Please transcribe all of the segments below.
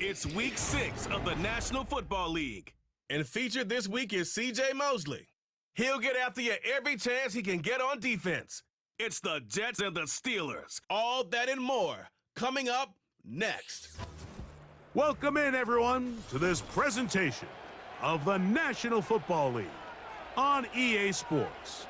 It's week 6 of the National Football League. And featured this week is C.J. Mosley. He'll get after you every chance he can get on defense. It's the Jets and the Steelers. All that and more coming up next. Welcome in, everyone, to this presentation of the National Football League on EA Sports.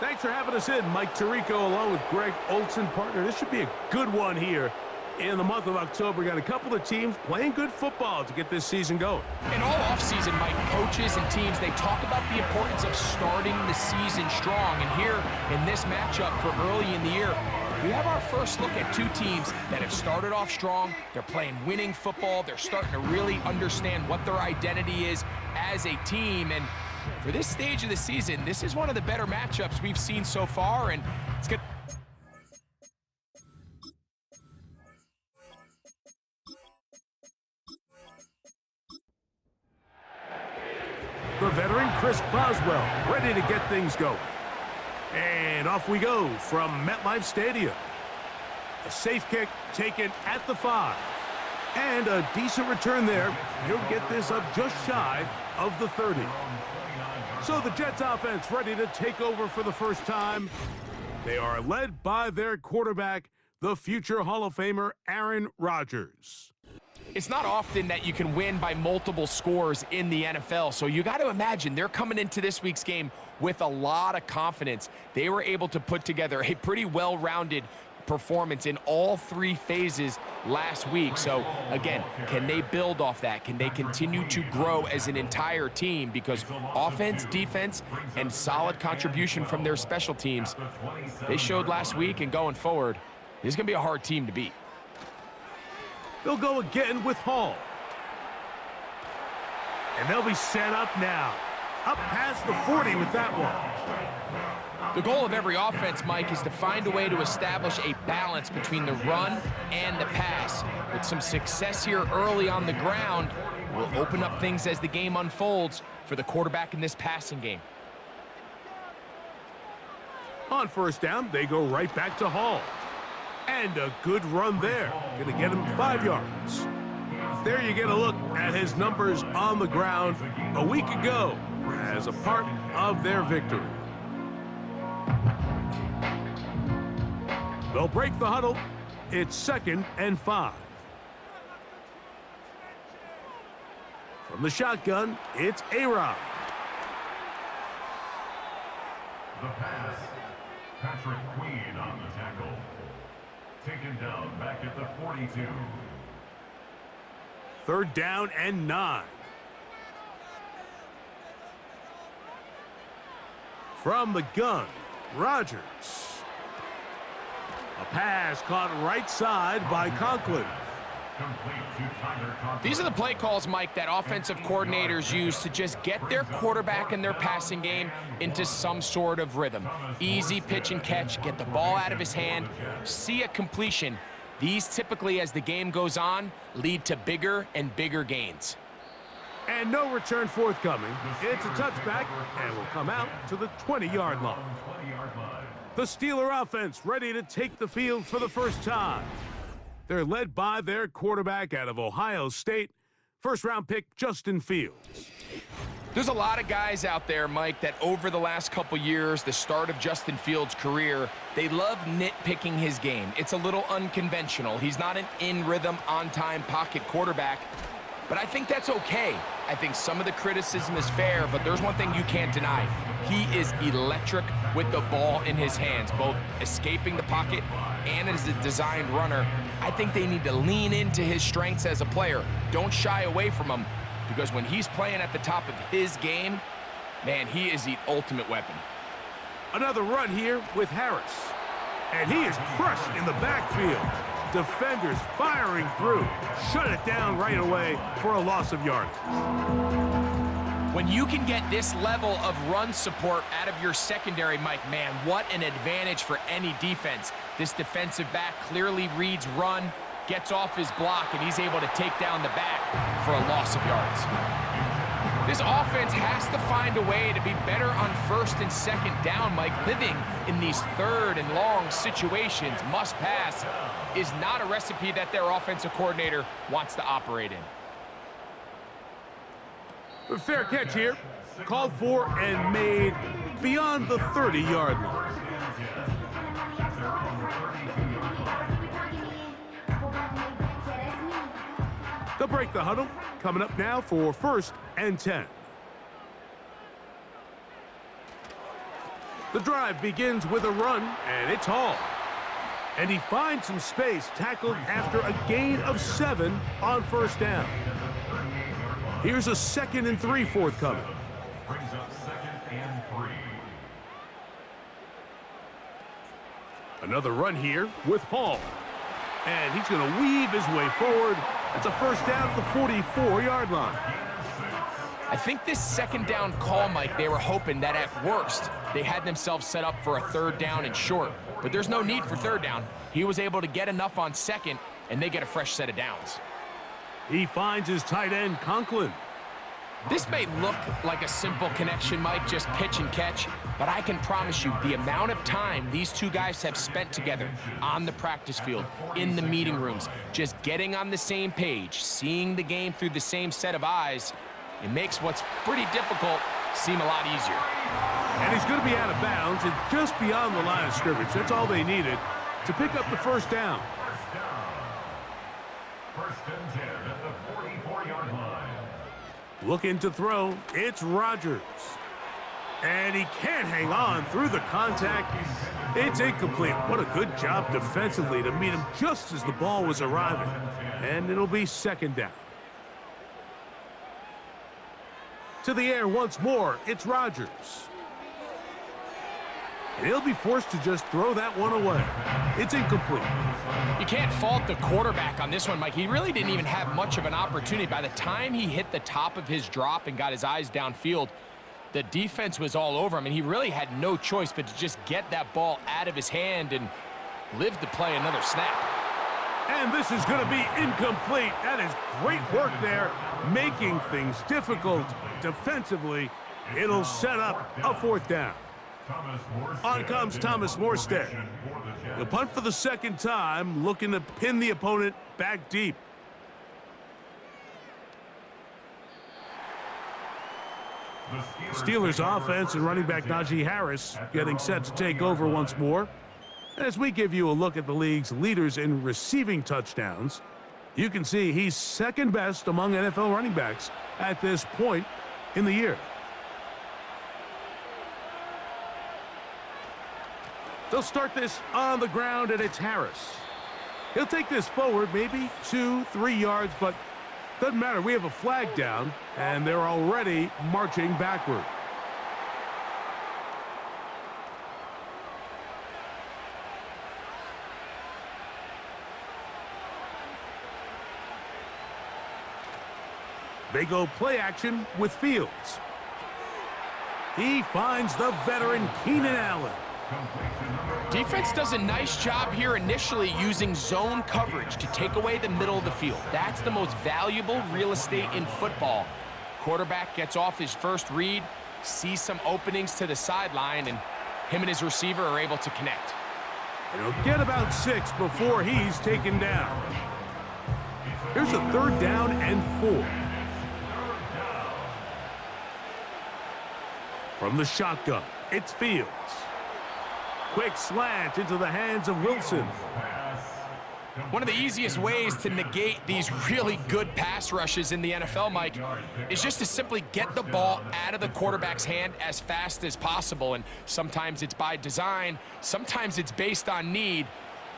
Thanks for having us in, Mike Tirico, along with Greg Olson, partner. This should be a good one here. In the month of October, we got a couple of teams playing good football to get this season going. And all offseason, Mike, coaches and teams, they talk about the importance of starting the season strong. And here in this matchup for early in the year, we have our first look at two teams that have started off strong. They're playing winning football. They're starting to really understand what their identity is as a team. And for this stage of the season, this is one of the better matchups we've seen so far. And it's good. The veteran Chris Boswell ready to get things going. And off we go from MetLife Stadium. A safe kick taken at the 5. And a decent return there. He'll get this up just shy of the 30. So the Jets offense ready to take over for the first time. They are led by their quarterback, the future Hall of Famer Aaron Rodgers. It's not often that you can win by multiple scores in the NFL, so you got to imagine they're coming into this week's game with a lot of confidence. They were able to put together a pretty well-rounded performance in all 3 phases last week. So, again, can they build off that? Can they continue to grow as an entire team? Because offense, defense, and solid contribution from their special teams, they showed last week, and going forward, this is going to be a hard team to beat. They'll go again with Hall. And they'll be set up now. Up past the 40 with that one. The goal of every offense, Mike, is to find a way to establish a balance between the run and the pass. With some success here early on the ground, will open up things as the game unfolds for the quarterback in this passing game. On first down, they go right back to Hall. And a good run there. Gonna get him 5 yards. There you get a look at his numbers on the ground a week ago as a part of their victory. They'll break the huddle. It's 2nd and 5. From the shotgun, it's A-Rod. The pass, Patrick Queen on the tackle. Taken down back at the 42. 3rd down and 9. From the gun, Rodgers. A pass caught right side by Conklin. These are the play calls, Mike, that offensive coordinators use to just get their quarterback and their passing game into some sort of rhythm. Easy pitch and catch, get the ball out of his hand, see a completion. These typically, as the game goes on, lead to bigger and bigger gains. And no return forthcoming. It's a touchback and will come out to the 20-yard line. The Steeler offense ready to take the field for the first time. They're led by their quarterback out of Ohio State, first-round pick Justin Fields. There's a lot of guys out there, Mike, that over the last couple years, the start of Justin Fields' career, they love nitpicking his game. It's a little unconventional. He's not an in-rhythm, on-time pocket quarterback, but I think that's okay. I think some of the criticism is fair, but there's one thing you can't deny. He is electric with the ball in his hands, both escaping the pocket and as a designed runner. I think they need to lean into his strengths as a player. Don't shy away from him, because when he's playing at the top of his game, man, he is the ultimate weapon. Another run here with Harris. And he is crushed in the backfield. Defenders firing through. Shut it down right away for a loss of yardage. When you can get this level of run support out of your secondary, Mike, man, what an advantage for any defense. This defensive back clearly reads run, gets off his block, and he's able to take down the back for a loss of yards. This offense has to find a way to be better on first and second down, Mike. Living in these third and long situations, must pass, is not a recipe that their offensive coordinator wants to operate in. A fair catch here. Called for and made beyond the 30-yard line. They'll break the huddle. Coming up now for 1st and 10. The drive begins with a run, and it's Hall. And he finds some space, tackled after a gain of 7 on 1st down. Here's a 2nd and 3 forthcoming. Brings up 2nd and 3. Another run here with Hall. And he's going to weave his way forward. It's a 1st down at the 44-yard line. I think this 2nd down call, Mike, they were hoping that at worst they had themselves set up for a 3rd down and short. But there's no need for 3rd down. He was able to get enough on 2nd, and they get a fresh set of downs. He finds his tight end, Conklin. This may look like a simple connection, Mike, just pitch and catch, but I can promise you the amount of time these two guys have spent together on the practice field, in the meeting rooms, just getting on the same page, seeing the game through the same set of eyes, it makes what's pretty difficult seem a lot easier. And he's going to be out of bounds and just beyond the line of scrimmage. That's all they needed to pick up the 1st down. 1st and 10 at the 44-yard line. Looking to throw, it's Rodgers. And he can't hang on through the contact. It's incomplete. What a good job defensively to meet him just as the ball was arriving. And it'll be 2nd down. To the air once more, it's Rodgers. And he'll be forced to just throw that one away. It's incomplete. You can't fault the quarterback on this one, Mike. He really didn't even have much of an opportunity. By the time he hit the top of his drop and got his eyes downfield, the defense was all over him, and he really had no choice but to just get that ball out of his hand and live to play another snap. And this is going to be incomplete. That is great work there, making things difficult defensively. It'll set up a 4th down. On comes Thomas Morstead. He'll punt for the 2nd time, looking to pin the opponent back deep. Steelers offense and running back Najee Harris getting set to take over once more. As we give you a look at the league's leaders in receiving touchdowns, you can see he's 2nd best among NFL running backs at this point in the year. They'll start this on the ground, and it's Harris. He'll take this forward, maybe 2-3 yards, but doesn't matter. We have a flag down, and they're already marching backward. They go play action with Fields. He finds the veteran Keenan Allen. Defense does a nice job here initially using zone coverage to take away the middle of the field. That's the most valuable real estate in football. Quarterback gets off his first read, sees some openings to the sideline, and him and his receiver are able to connect. And he'll get about 6 before he's taken down. Here's a 3rd down and 4. From the shotgun, it's Fields. Quick slant into the hands of Wilson. One of the easiest ways to negate these really good pass rushes in the NFL, Mike, is just to simply get the ball out of the quarterback's hand as fast as possible. And sometimes it's by design, sometimes it's based on need.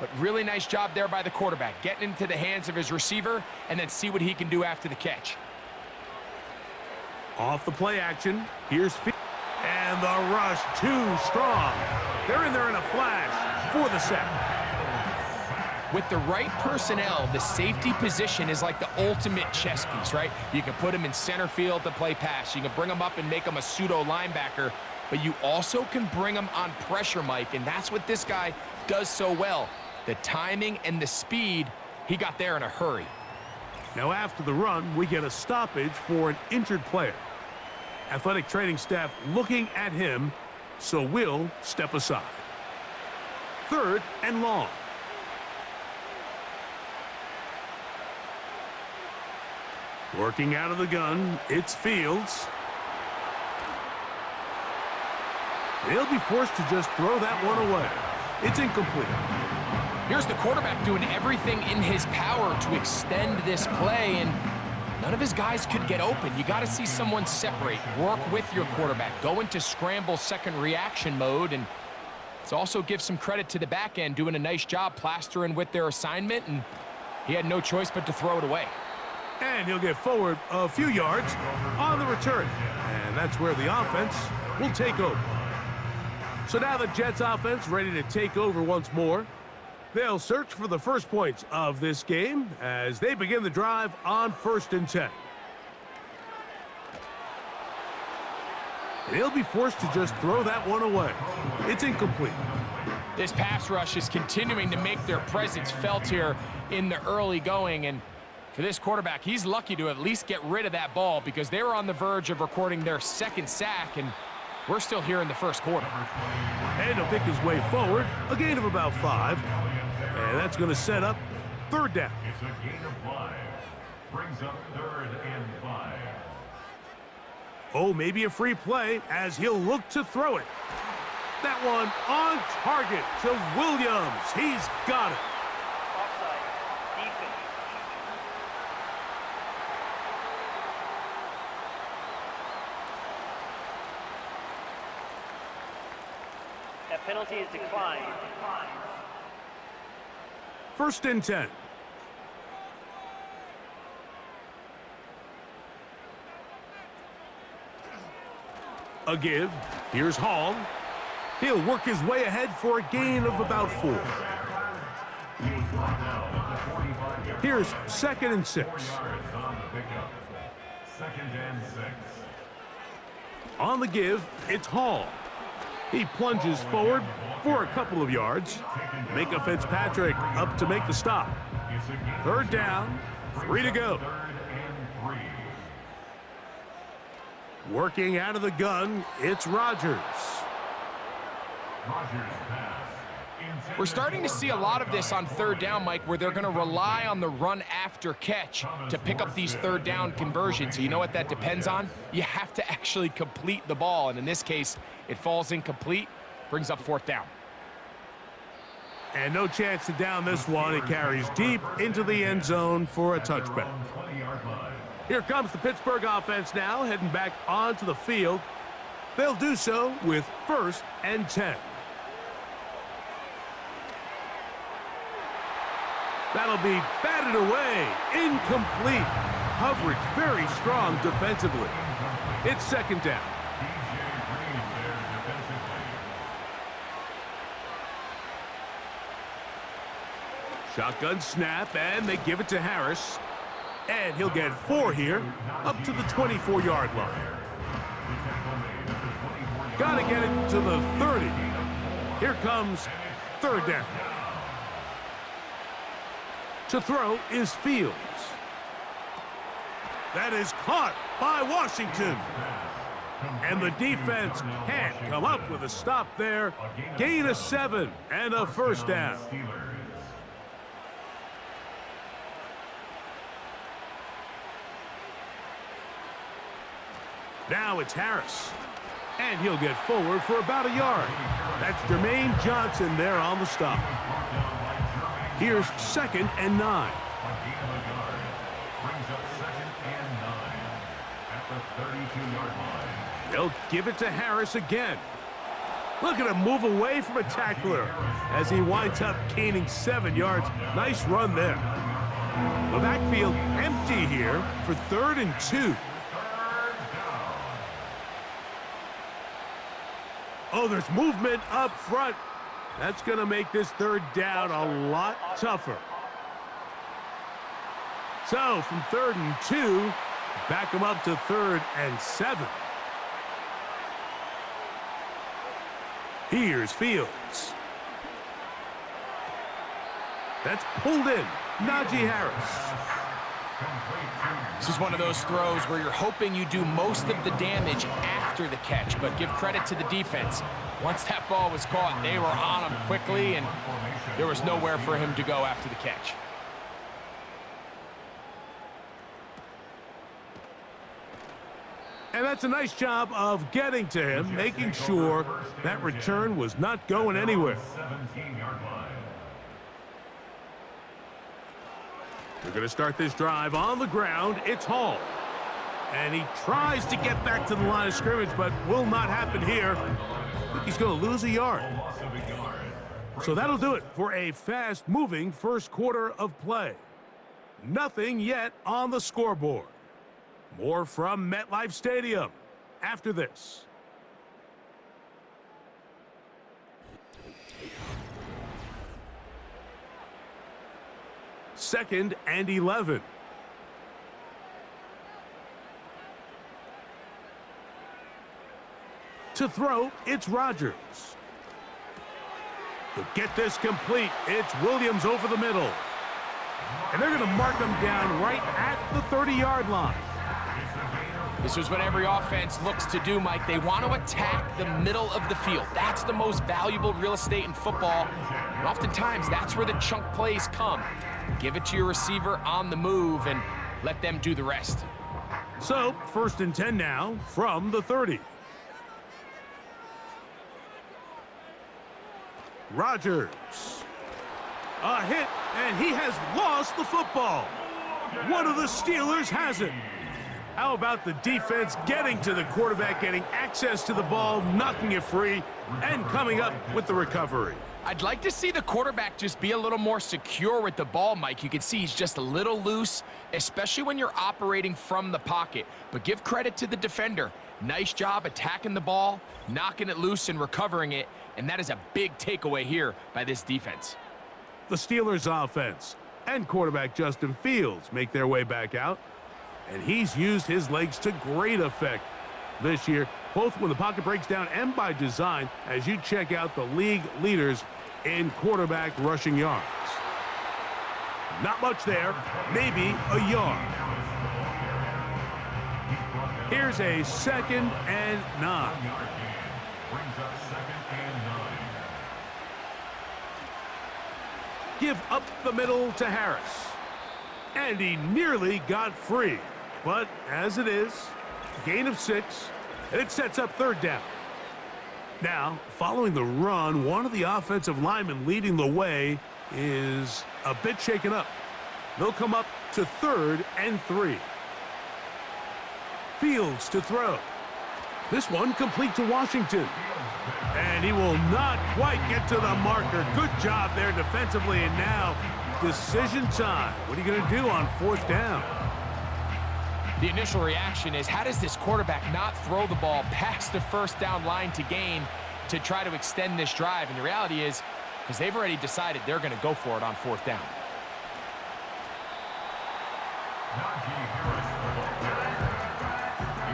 But really nice job there by the quarterback, getting into the hands of his receiver and then see what he can do after the catch. Off the play action, here's Fields. And the rush too strong. They're in there in a flash for the sack. With the right personnel, the safety position is like the ultimate chess piece, right? You can put him in center field to play pass. You can bring him up and make him a pseudo linebacker, but you also can bring him on pressure, Mike, and that's what this guy does so well. The timing and the speed, he got there in a hurry. Now after the run, we get a stoppage for an injured player. Athletic training staff looking at him, so we'll step aside. 3rd and long. Working out of the gun, it's Fields. They'll be forced to just throw that one away. It's incomplete. Here's the quarterback doing everything in his power to extend this play, and none of his guys could get open. You got to see someone separate, work with your quarterback, go into scramble second reaction mode, and let's also give some credit to the back end doing a nice job plastering with their assignment, and he had no choice but to throw it away. And he'll get forward a few yards on the return. And that's where the offense will take over. So now the Jets offense ready to take over once more. They'll search for the first points of this game as they begin the drive on 1st and 10. They'll be forced to just throw that one away. It's incomplete. This pass rush is continuing to make their presence felt here in the early going, and for this quarterback, he's lucky to at least get rid of that ball because they were on the verge of recording their 2nd sack, and we're still here in the 1st quarter. And he'll pick his way forward, a gain of about 5. And that's going to set up 3rd down. It's a gain of 5. Brings up 3rd and 5. Oh, maybe a free play as he'll look to throw it. That one on target to Williams. He's got it. That penalty is declined. 1st and 10. A give. Here's Hall. He'll work his way ahead for a gain of about 4. Here's 2nd and 6. On the give, it's Hall. He plunges forward for a couple of yards. Micah Fitzpatrick up to make the stop. 3rd down, 3 to go. Working out of the gun, it's Rodgers. We're starting to see a lot of this on 3rd down, Mike, where they're going to rely on the run after catch to pick up these 3rd down conversions. So you know what that depends on? You have to actually complete the ball, and in this case, it falls incomplete, brings up 4th down. And no chance to down this one. It carries deep into the end zone for a touchback. Here comes the Pittsburgh offense now, heading back onto the field. They'll do so with 1st and 10. That'll be batted away. Incomplete. Coverage very strong defensively. It's 2nd down. Shotgun snap, and they give it to Harris. And he'll get 4 here, up to the 24-yard line. Got to get it to the 30. Here comes 3rd down. To throw is Fields. That is caught by Washington. And the defense can't come up with a stop there. Gain of 7 and a 1st down. Now it's Harris. And he'll get forward for about a yard. That's Jermaine Johnson there on the stop. Here's 2nd and 9. They'll give it to Harris again. Look at him move away from a tackler as he winds up gaining 7 yards. Nice run there. The backfield empty here for 3rd and 2. Oh, there's movement up front. That's going to make this 3rd down a lot tougher. So from 3rd and 2, back him up to 3rd and 7. Here's Fields. That's pulled in. Najee Harris. This is one of those throws where you're hoping you do most of the damage after the catch, but give credit to the defense. Once that ball was caught, they were on him quickly, and there was nowhere for him to go after the catch. And that's a nice job of getting to him, making sure that return was not going anywhere. 17-yard line. We're going to start this drive on the ground. It's Hall. And he tries to get back to the line of scrimmage, but will not happen here. I think he's going to lose a yard. So that'll do it for a fast-moving first quarter of play. Nothing yet on the scoreboard. More from MetLife Stadium after this. Second and 11. To throw, it's Rodgers. To get this complete, it's Williams over the middle. And they're going to mark him down right at the 30-yard line. This is what every offense looks to do, Mike. They want to attack the middle of the field. That's the most valuable real estate in football. And oftentimes, that's where the chunk plays come. Give it to your receiver on the move and let them do the rest. So, first and 10 now from the 30. Rodgers. A hit, and he has lost the football. One of the Steelers has it. How about the defense getting to the quarterback, getting access to the ball, knocking it free, and coming up with the recovery? I'd like to see the quarterback just be a little more secure with the ball, Mike. You can see he's just a little loose, especially when you're operating from the pocket. But give credit to the defender. Nice job attacking the ball, knocking it loose and recovering it, and that is a big takeaway here by this defense. The Steelers' offense and quarterback Justin Fields make their way back out. And he's used his legs to great effect this year, both when the pocket breaks down and by design, as you check out the league leaders in quarterback rushing yards. Not much there, maybe a yard. Here's a 2nd and 9. Brings up 2nd and 9. Give up the middle to Harris. And he nearly got free. But as it is, gain of 6, and it sets up 3rd down. Now, following the run, one of the offensive linemen leading the way is a bit shaken up. They'll come up to 3rd and 3. Fields to throw. This one complete to Washington. And he will not quite get to the marker. Good job there defensively, and now decision time. What are you going to do on 4th down? The initial reaction is, how does this quarterback not throw the ball past the 1st down line to gain to try to extend this drive? And the reality is, because they've already decided they're going to go for it on 4th down.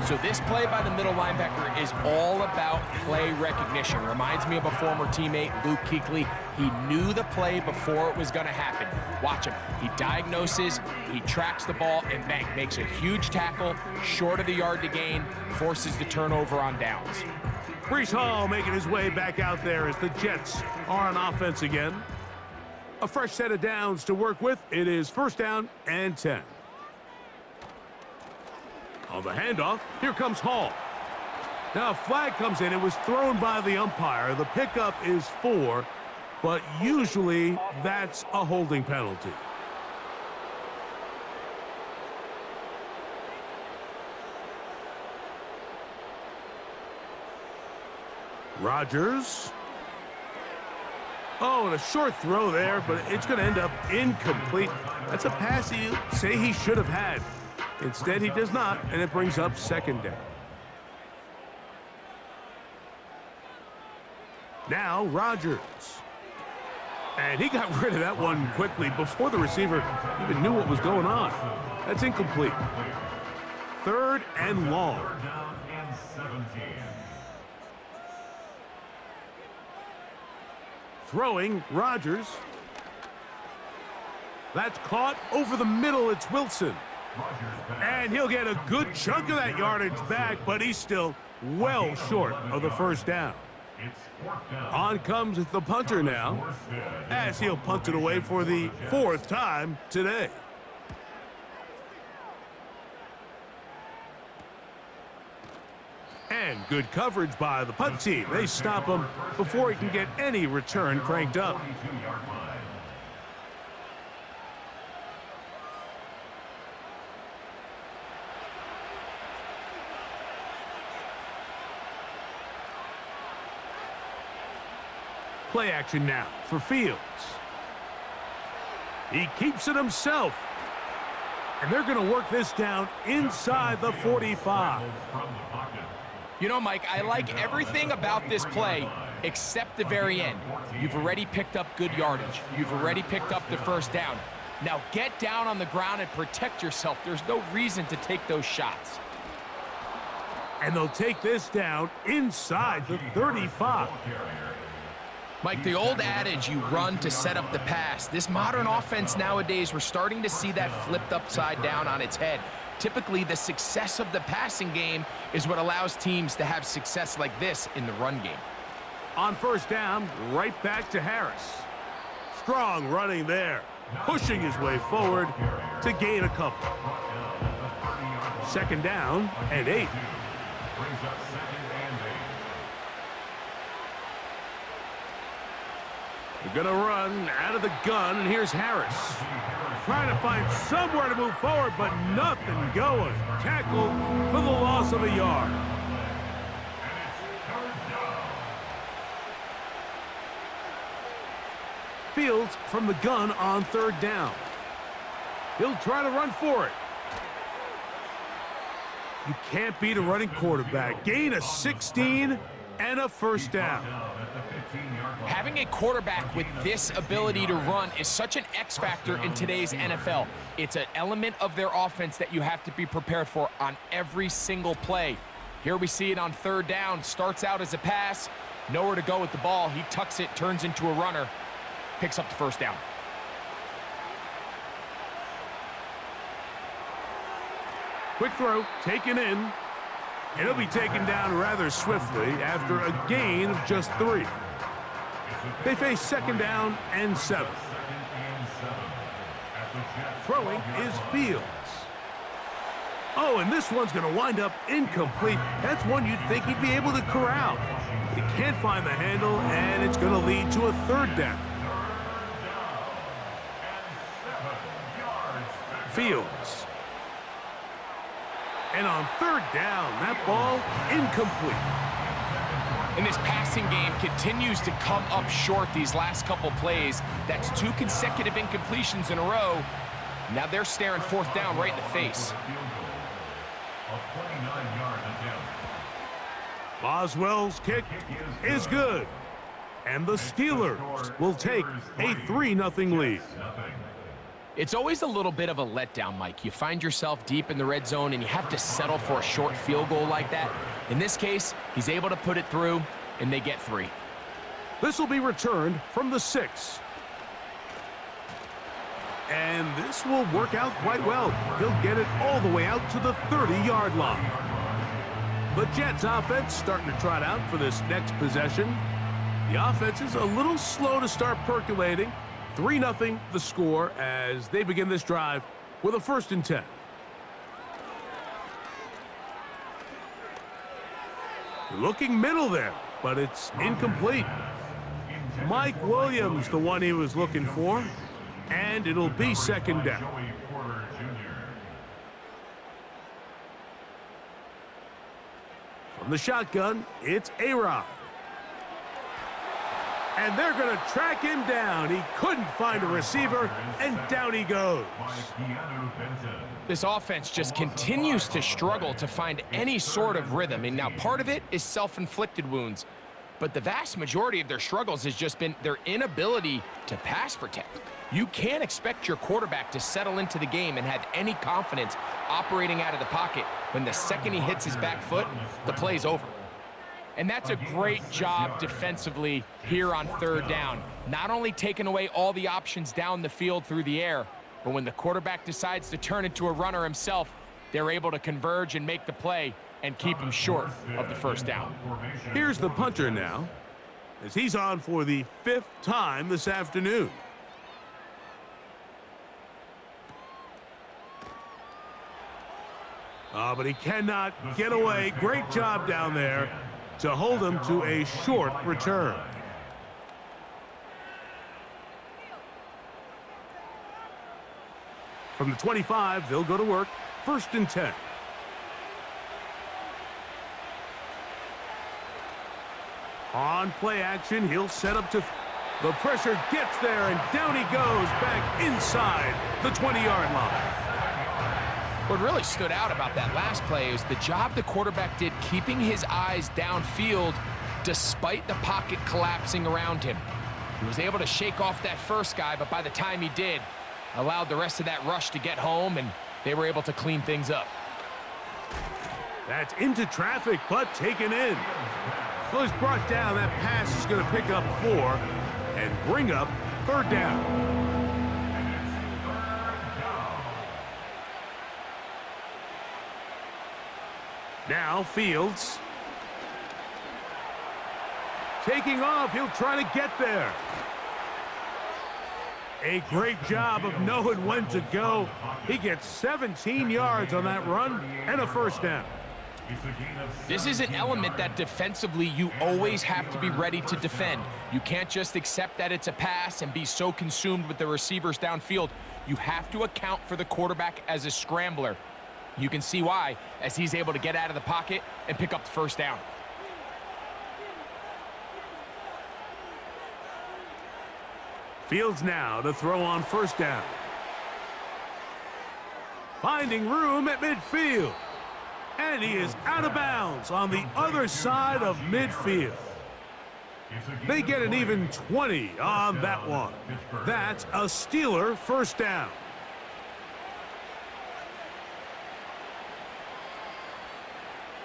So this play by the middle linebacker is all about play recognition. Reminds me of a former teammate, Luke Kuechly. He knew the play before it was going to happen. Watch him. He diagnoses, he tracks the ball, and bang, makes a huge tackle, short of the yard to gain, forces the turnover on downs. Breece Hall making his way back out there as the Jets are on offense again. A fresh set of downs to work with. It is 1st down and 10. On the handoff, here comes Hall. Now a flag comes in. It was thrown by the umpire. The pickup is 4, but usually that's a holding penalty. Rodgers. Oh, and a short throw there, but it's going to end up incomplete. That's a pass you say he should have had. Instead, he does not, and it brings up 2nd down. Now, Rodgers. And he got rid of that one quickly before the receiver even knew what was going on. That's incomplete. 3rd and long. 3rd down and 17. Throwing, Rodgers. That's caught over the middle. It's Wilson. And he'll get a good chunk of that yardage back, but he's still well short of the first down. On comes the punter now, as he'll punt it away for the 4th time today. And good coverage by the punt team. They stop him before he can get any return cranked up. Play action now for Fields. He keeps it himself. And they're going to work this down inside the 45. You know, Mike, I like everything about this play except the very end. You've already picked up good yardage. You've already picked up the first down. Now get down on the ground and protect yourself. There's no reason to take those shots. And they'll take this down inside the 35. Mike, the old adage, you run to set up the pass. This modern offense nowadays, we're starting to see that flipped upside down on its head. Typically, the success of the passing game is what allows teams to have success like this in the run game. On first down, right back to Harris. Strong running there, pushing his way forward to gain a couple. 2nd down and 8. They're going to run out of the gun, and here's Harris. Trying to find somewhere to move forward, but nothing going. Tackled for the loss of a yard. Fields from the gun on 3rd down. He'll try to run for it. You can't beat a running quarterback. Gain of 16 and a first down. Having a quarterback with this ability to run is such an X factor in today's NFL. It's an element of their offense that you have to be prepared for on every single play. Here we see it on 3rd down. Starts out as a pass. Nowhere to go with the ball. He tucks it, turns into a runner. Picks up the first down. Quick throw, taken in. And he'll be taken down rather swiftly after a gain of just 3. They face 2nd down and 7. Throwing is Fields. Oh, and this one's going to wind up incomplete. That's one you'd think he'd be able to corral. He can't find the handle, and it's going to lead to a 3rd down. Fields. And on 3rd down, that ball incomplete. And this passing game continues to come up short these last couple plays. That's 2 consecutive incompletions in a row. Now they're staring 4th down right in the face. Boswell's kick is good. And the Steelers will take a 3-0 lead. It's always a little bit of a letdown, Mike. You find yourself deep in the red zone and you have to settle for a short field goal like that. In this case, he's able to put it through, and they get 3. This will be returned from the 6. And this will work out quite well. He'll get it all the way out to the 30-yard line. The Jets offense starting to trot out for this next possession. The offense is a little slow to start percolating. 3-0 the score as they begin this drive with a 1st and 10. Looking middle there, but it's incomplete. Mike Williams, the one he was looking for, and it'll be 2nd down. From the shotgun, it's A-Rod. And they're going to track him down. He couldn't find a receiver, and down he goes. This offense just continues to struggle to find any sort of rhythm. And now part of it is self-inflicted wounds. But the vast majority of their struggles has just been their inability to pass protect. You can't expect your quarterback to settle into the game and have any confidence operating out of the pocket when the second he hits his back foot, the play's over. And that's a great job defensively here on 3rd down. Not only taking away all the options down the field through the air, But when the quarterback decides to turn into a runner himself, they're able to converge and make the play and keep him short of the first down. Here's the punter now, as he's on for the 5th time this afternoon. But he cannot get away. Great job down there to hold him to a short return. From the 25, they'll go to work. 1st and 10. On play action, he'll set up to... The pressure gets there, and down he goes back inside the 20-yard line. What really stood out about that last play is the job the quarterback did keeping his eyes downfield despite the pocket collapsing around him. He was able to shake off that first guy, but by the time he did, allowed the rest of that rush to get home, and they were able to clean things up. That's into traffic, but taken in. So he's brought down. That pass is going to pick up 4 and bring up 3rd down. Now Fields. Taking off, he'll try to get there. A great job of knowing when to go. He gets 17 yards on that run and a 1st down. This is an element that defensively you always have to be ready to defend. You can't just accept that it's a pass and be so consumed with the receivers downfield. You have to account for the quarterback as a scrambler. You can see why, as he's able to get out of the pocket and pick up the 1st down. Fields now to throw on 1st down. Finding room at midfield. And he is out of bounds on the other side of midfield. They get an even 20 on that one. That's a Steeler 1st down.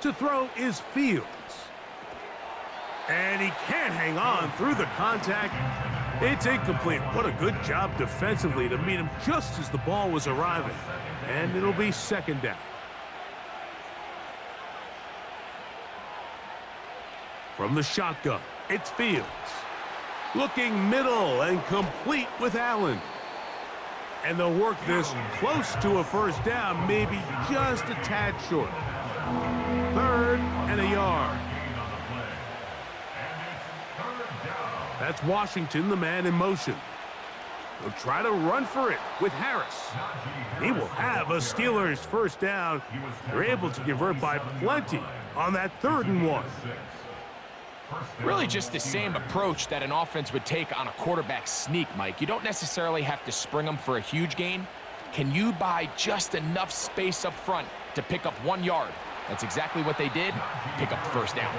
To throw is Fields. And he can't hang on through the contact. It's incomplete. What a good job defensively to meet him just as the ball was arriving. And it'll be 2nd down. From the shotgun, it's Fields. Looking middle and complete with Allen. And they'll work this close to a 1st down, maybe just a tad short. 3rd and a yard. That's Washington, the man in motion. They'll try to run for it with Harris. He will have a Steelers 1st down. They're able to convert by plenty on that 3rd and 1. Really just the same approach that an offense would take on a quarterback sneak, Mike. You don't necessarily have to spring them for a huge gain. Can you buy just enough space up front to pick up 1 yard? That's exactly what they did. Pick up the 1st down.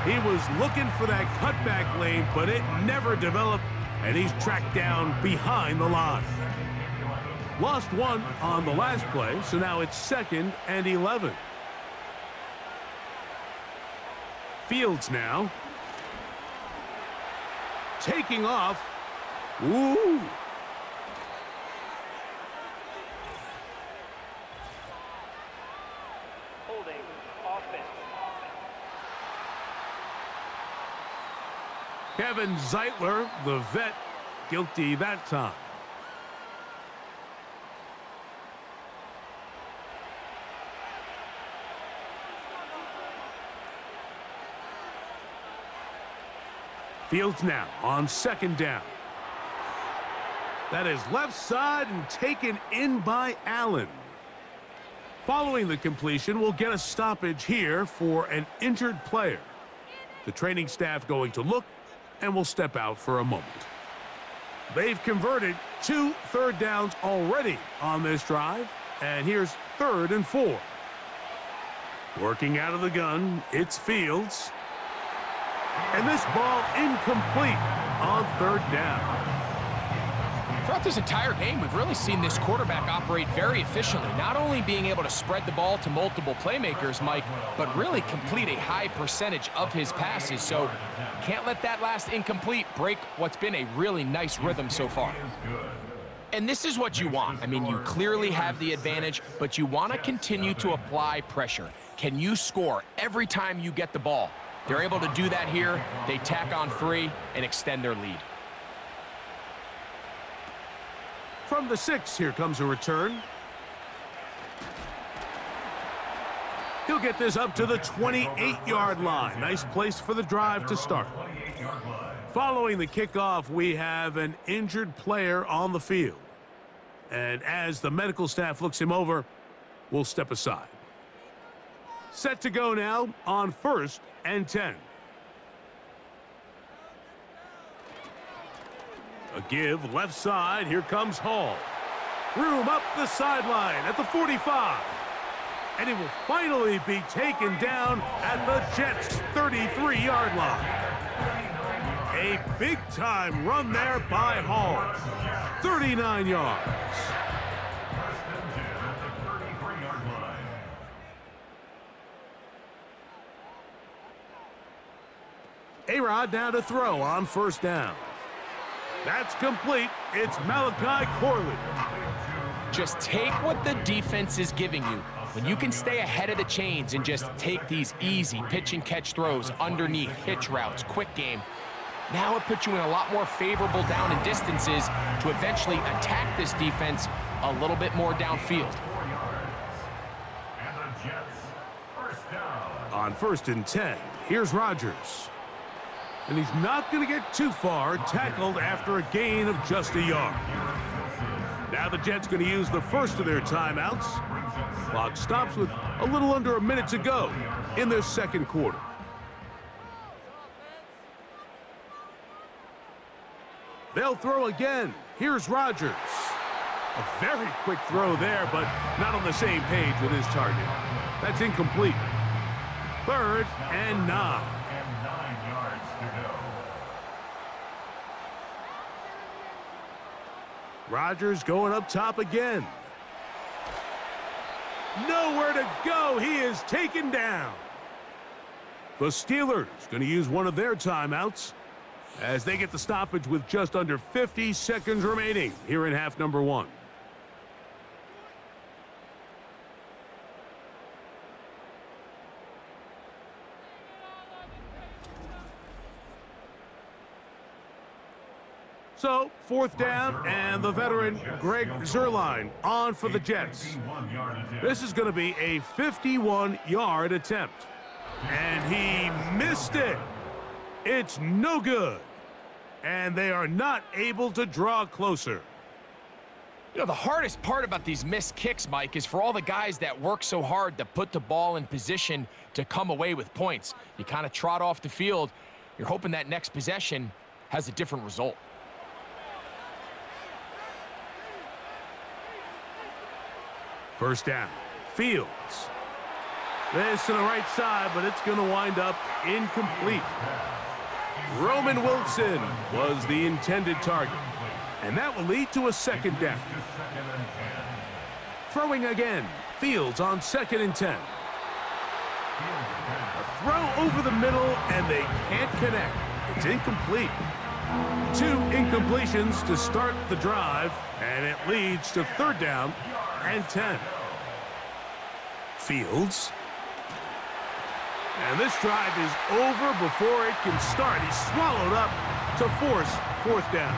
He was looking for that cutback lane, but it never developed, and he's tracked down behind the line. Lost 1 on the last play, so now it's 2nd and 11. Fields now. Taking off. Ooh. Holding offense. Kevin Zeitler, the vet, guilty that time. Fields now on 2nd down. That is left side and taken in by Allen. Following the completion, we'll get a stoppage here for an injured player. The training staff going to look and will step out for a moment. They've converted 2 3rd downs already on this drive, and here's 3rd and 4. Working out of the gun, it's Fields. And this ball incomplete on 3rd down. Throughout this entire game, we've really seen this quarterback operate very efficiently, not only being able to spread the ball to multiple playmakers, Mike, but really complete a high percentage of his passes. So can't let that last incomplete break what's been a really nice rhythm so far. And this is what you want. I mean, you clearly have the advantage, but you want to continue to apply pressure. Can you score every time you get the ball? They're able to do that here. They tack on 3 and extend their lead. From the 6, here comes a return. He'll get this up to the 28-yard line. Nice place for the drive to start. Following the kickoff, we have an injured player on the field. And as the medical staff looks him over, we'll step aside. Set to go now on 1st and 10. A give left side. Here comes Hall. Room up the sideline at the 45. And he will finally be taken down at the Jets' 33-yard line. A big-time run there by Hall. 39 yards. A-Rod now to throw on 1st down. That's complete. It's Malachi Corley. Just take what the defense is giving you. When you can stay ahead of the chains and just take these easy pitch-and-catch throws underneath, hitch routes, quick game, now it puts you in a lot more favorable down and distances to eventually attack this defense a little bit more downfield. On 1st and 10, here's Rodgers. And he's not going to get too far, tackled after a gain of just a yard. Now the Jets going to use the first of their timeouts. Clock stops with a little under a minute to go in their 2nd quarter. They'll throw again. Here's Rodgers. A very quick throw there, but not on the same page with his target. That's incomplete. 3rd and 9. Rodgers going up top again. Nowhere to go. He is taken down. The Steelers going to use one of their timeouts as they get the stoppage with just under 50 seconds remaining here in half number 1. So, 4th down, and the veteran Greg Zuerlein on for the Jets. This is going to be a 51-yard attempt. And he missed it. It's no good. And they are not able to draw closer. You know, the hardest part about these missed kicks, Mike, is for all the guys that work so hard to put the ball in position to come away with points. You kind of trot off the field. You're hoping that next possession has a different result. First down. Fields. This to the right side, but it's going to wind up incomplete. Roman Wilson was the intended target. And that will lead to a 2nd down. Throwing again. Fields on 2nd and 10. A throw over the middle, and they can't connect. It's incomplete. 2 incompletions to start the drive, and it leads to 3rd down and 10. Fields. And this drive is over before it can start. He's swallowed up to force 4th down.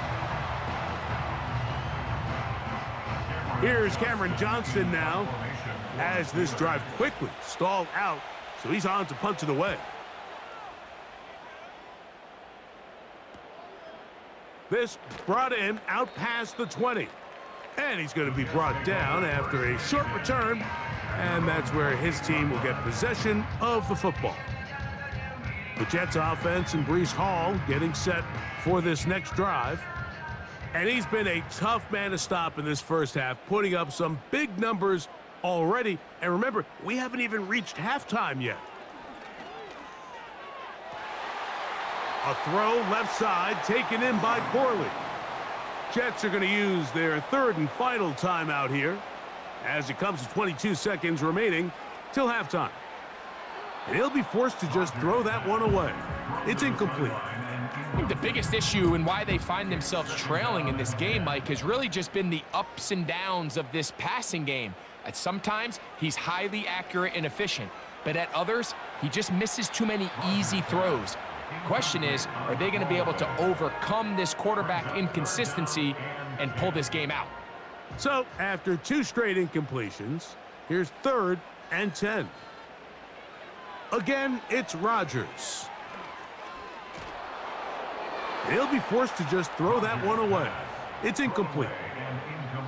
Here's Cameron Johnston now as this drive quickly stalled out, so he's on to punt it away. This brought in out past the 20. And he's going to be brought down after a short return, and that's where his team will get possession of the football. The Jets offense and Breece Hall getting set for this next drive. And he's been a tough man to stop in this first half, putting up some big numbers already. And remember, we haven't even reached halftime yet. A throw left side taken in by Corley. Jets are going to use their 3rd and final timeout here as it comes to 22 seconds remaining till halftime. And he'll be forced to just throw that one away. It's incomplete. I think the biggest issue and why they find themselves trailing in this game, Mike, has really just been the ups and downs of this passing game. At sometimes, he's highly accurate and efficient, but at others, he just misses too many easy throws. The question is, are they going to be able to overcome this quarterback inconsistency and pull this game out? So, after 2 straight incompletions, here's 3rd and 10. Again, it's Rodgers. He'll be forced to just throw that one away. It's incomplete.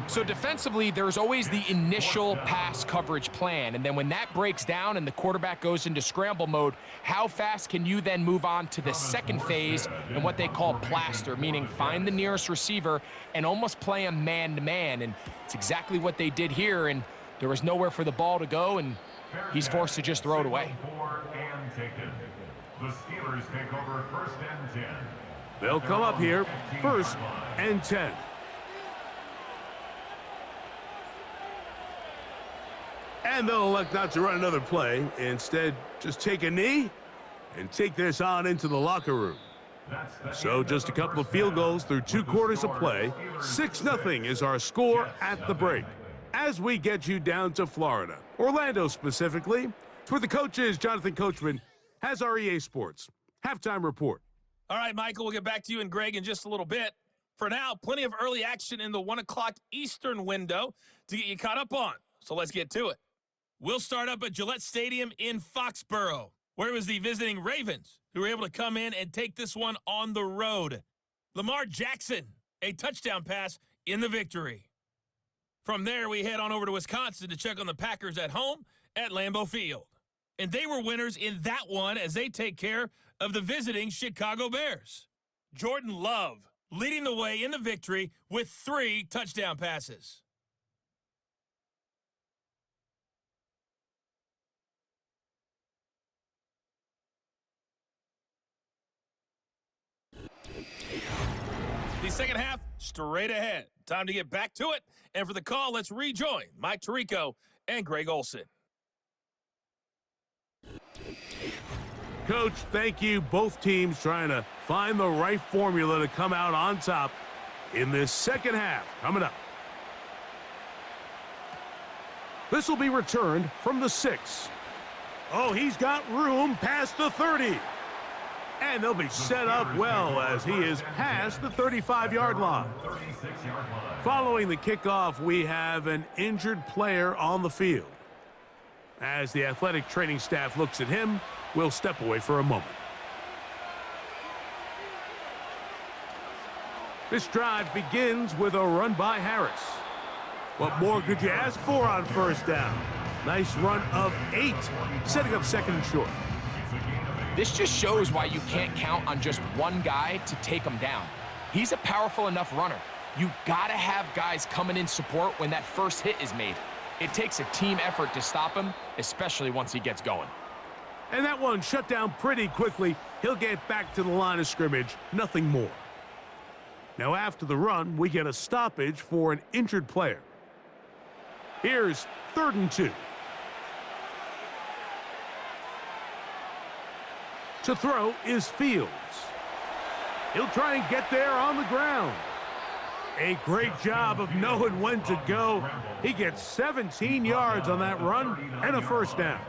So defensively, there's always the initial pass coverage plan, and then when that breaks down and the quarterback goes into scramble mode, how fast can you then move on to the second phase and what they call plaster, meaning find the nearest receiver and almost play him man-to-man, and it's exactly what they did here, and there was nowhere for the ball to go, and he's forced to just throw it away. The Steelers take over 1st and 10. They'll come up here, 1st and 10. And they'll elect not to run another play. Instead, just take a knee and take this on into the locker room. So just a couple of field goals through 2 quarters of play. 6-0 is our score at the break. As we get you down to Florida, Orlando specifically, it's where the coach is. Jonathan Coachman has our EA Sports halftime report. All right, Michael, we'll get back to you and Greg in just a little bit. For now, plenty of early action in the 1 o'clock Eastern window to get you caught up on. So let's get to it. We'll start up at Gillette Stadium in Foxborough, where it was the visiting Ravens who were able to come in and take this one on the road. Lamar Jackson, a touchdown pass in the victory. From there, we head on over to Wisconsin to check on the Packers at home at Lambeau Field. And they were winners in that one as they take care of the visiting Chicago Bears. Jordan Love leading the way in the victory with 3 touchdown passes. The second half, straight ahead. Time to get back to it. And for the call, let's rejoin Mike Tirico and Greg Olson. Coach, thank you. Both teams trying to find the right formula to come out on top in this second half. Coming up. This will be returned from the 6. Oh, he's got room past the 30. And they'll be set up well as he is past the 35-yard line. Following the kickoff, we have an injured player on the field. As the athletic training staff looks at him, we'll step away for a moment. This drive begins with a run by Harris. What more could you ask for on first down? Nice run of 8, setting up 2nd and short. This just shows why you can't count on just one guy to take him down. He's a powerful enough runner. You gotta have guys coming in support when that first hit is made. It takes a team effort to stop him, especially once he gets going. And that one shut down pretty quickly. He'll get back to the line of scrimmage, nothing more. Now after the run, we get a stoppage for an injured player. Here's 3rd and 2. To throw is Fields. He'll try and get there on the ground. A great job of knowing when to go. He gets 17 yards on that run and a first down.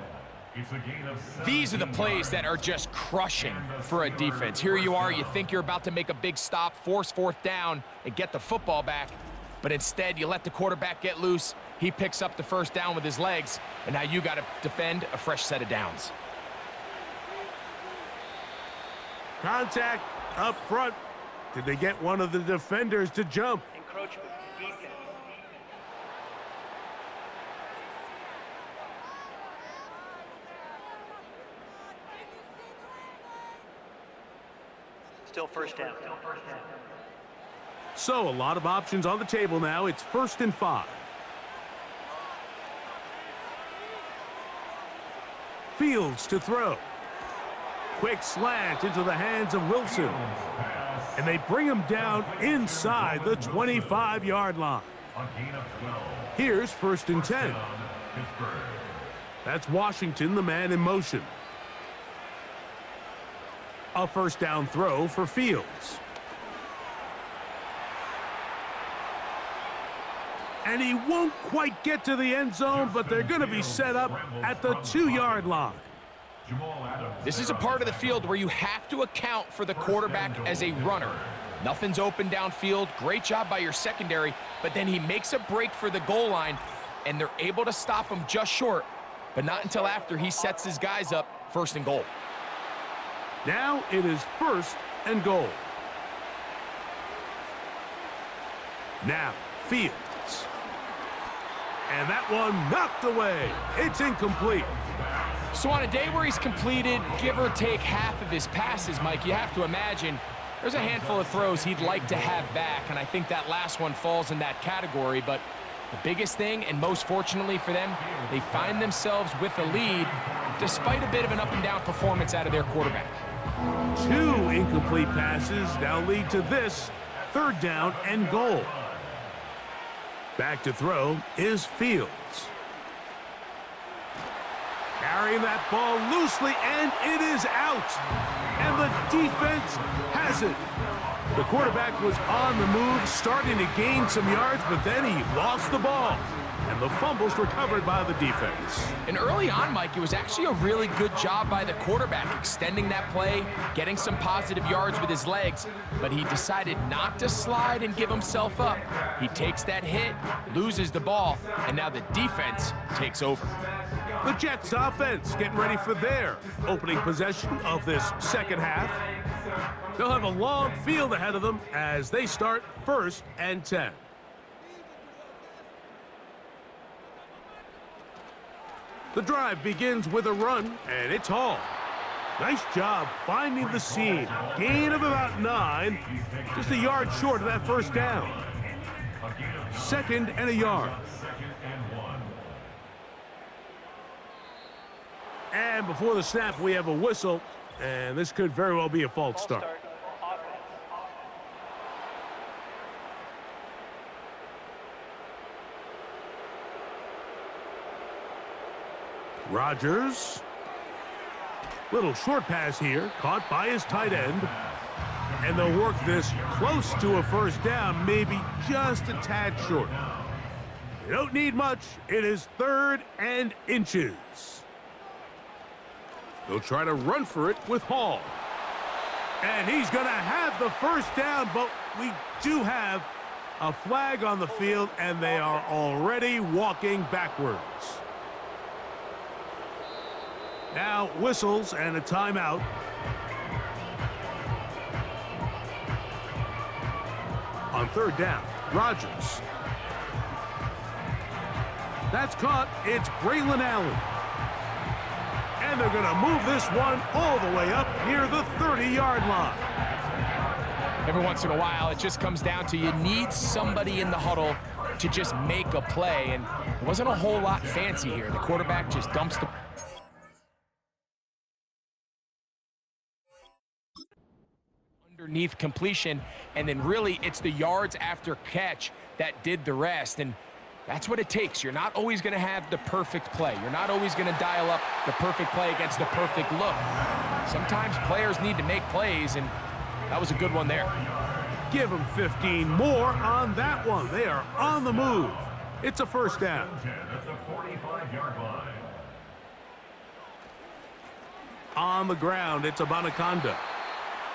These are the plays that are just crushing for a defense. Here you are, you think you're about to make a big stop, force 4th down, and get the football back. But instead, you let the quarterback get loose. He picks up the first down with his legs, and now you got to defend a fresh set of downs. Contact up front. Did they get one of the defenders to jump? Encroachment, defense. Still first down. So a lot of options on the table now. It's 1st and 5. Fields to throw. Quick slant into the hands of Wilson. And they bring him down inside the 25-yard line. Here's 1st and 10. That's Washington, the man in motion. A first down throw for Fields. And he won't quite get to the end zone, but they're going to be set up at the 2-yard line. This is a part of the field where you have to account for the quarterback as a runner. Nothing's open downfield. Great job by your secondary, but then he makes a break for the goal line, and they're able to stop him just short, but not until after he sets his guys up 1st and goal. Now it is 1st and goal. Now, Fields. And that one knocked away. It's incomplete. So on a day where he's completed, give or take half of his passes, Mike, you have to imagine there's a handful of throws he'd like to have back, and I think that last one falls in that category. But the biggest thing, and most fortunately for them, they find themselves with a lead despite a bit of an up-and-down performance out of their quarterback. 2 incomplete passes now lead to this 3rd down and goal. Back to throw is Fields. Carrying that ball loosely, and it is out. And the defense has it. The quarterback was on the move, starting to gain some yards, but then he lost the ball. And the fumble's recovered by the defense. And early on, Mike, it was actually a really good job by the quarterback, extending that play, getting some positive yards with his legs, but he decided not to slide and give himself up. He takes that hit, loses the ball, and now the defense takes over. The Jets offense getting ready for their opening possession of this 2nd half. They'll have a long field ahead of them as they start 1st and 10. The drive begins with a run, and it's Hall. Nice job finding the seam. Gain of about 9, just a yard short of that 1st down. 2nd and a yard. And before the snap, we have a whistle, and this could very well be a false start. Rodgers. Little short pass here, caught by his tight end. And they'll work this close to a 1st down, maybe just a tad short. They don't need much. It is 3rd and inches. They'll try to run for it with Hall. And he's going to have the 1st down, but we do have a flag on the field, and they are already walking backwards. Now whistles and a timeout. On 3rd down, Rodgers. That's caught. It's Braylon Allen. And they're going to move this one all the way up near the 30-yard line. Every once in a while, it just comes down to you need somebody in the huddle to just make a play, and it wasn't a whole lot fancy here. The quarterback just dumps the underneath completion, and then really it's the yards after catch that did the rest, and that's what it takes. You're not always going to have the perfect play. You're not always going to dial up the perfect play against the perfect look. Sometimes players need to make plays, and that was a good one there. Give them 15 more on that one. They are on the move. It's a 1st down. At the 45-yard line. On the ground, it's Abanaconda.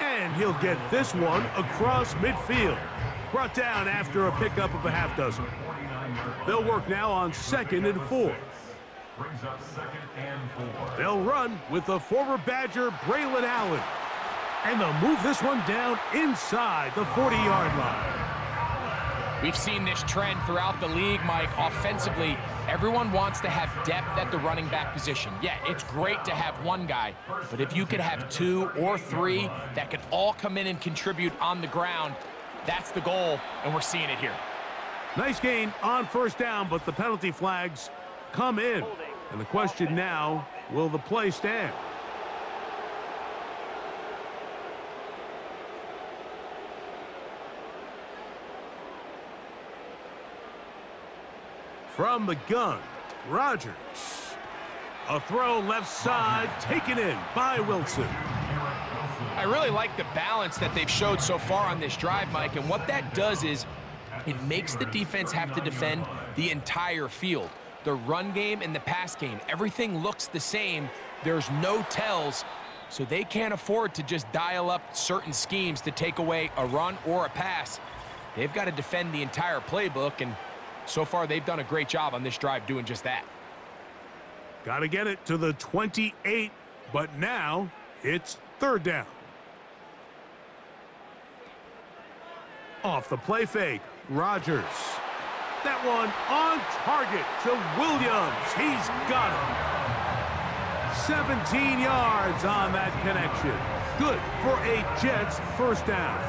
And he'll get this one across midfield. Brought down after a pickup of a half dozen. They'll work now on 2nd and 4. Brings up 2nd and 4. They'll run with the former Badger, Braylon Allen. And they'll move this one down inside the 40-yard line. We've seen this trend throughout the league, Mike. Offensively, everyone wants to have depth at the running back position. Yeah, it's great to have one guy, but if you could have 2 or 3 that could all come in and contribute on the ground, that's the goal, and we're seeing it here. Nice gain on 1st down, but the penalty flags come in. And the question now, will the play stand? From the gun, Rodgers. A throw left side, taken in by Wilson. I really like the balance that they've showed so far on this drive, Mike, and what that does is it makes the defense have to defend the entire field. The run game and the pass game, everything looks the same. There's no tells, so they can't afford to just dial up certain schemes to take away a run or a pass. They've got to defend the entire playbook, and so far they've done a great job on this drive doing just that. Got to get it to the 28, but now it's third down. Off the play fake, Rodgers. That one on target to Williams. He's got it. 17 yards on that connection. Good for a Jets first down.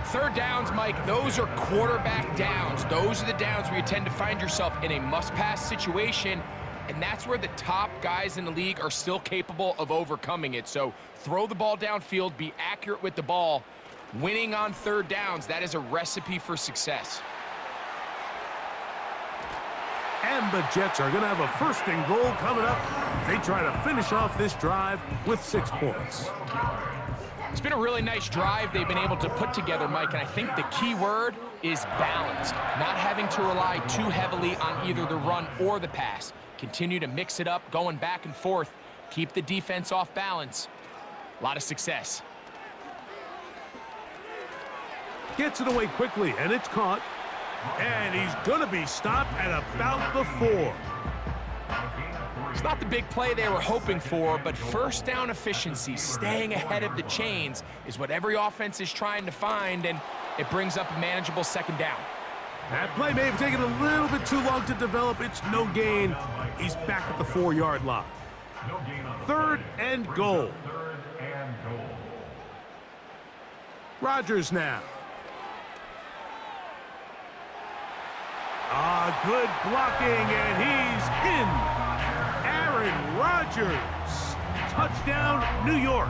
Third downs, Mike, those are quarterback downs. Those are the downs where you tend to find yourself in a must-pass situation, and that's where the top guys in the league are still capable of overcoming it. So throw the ball downfield, be accurate with the ball. Winning on third downs, that is a recipe for success. And the Jets are going to have a first and goal coming up. They try to finish off this drive with 6 points. It's been a really nice drive they've been able to put together, Mike, and I think the key word is balance. Not having to rely too heavily on either the run or the pass. Continue to mix it up, going back and forth. Keep the defense off balance. A lot of success. Gets it away quickly, and it's caught. And he's going to be stopped at about the 4. It's not the big play they were hoping for, but first down efficiency, staying ahead of the chains, is what every offense is trying to find, and it brings up a manageable second down. That play may have taken a little bit too long to develop. It's no gain. He's back at the 4-yard line. Third and goal. Rodgers now. Good blocking, and he's in. Aaron Rodgers. Touchdown, New York.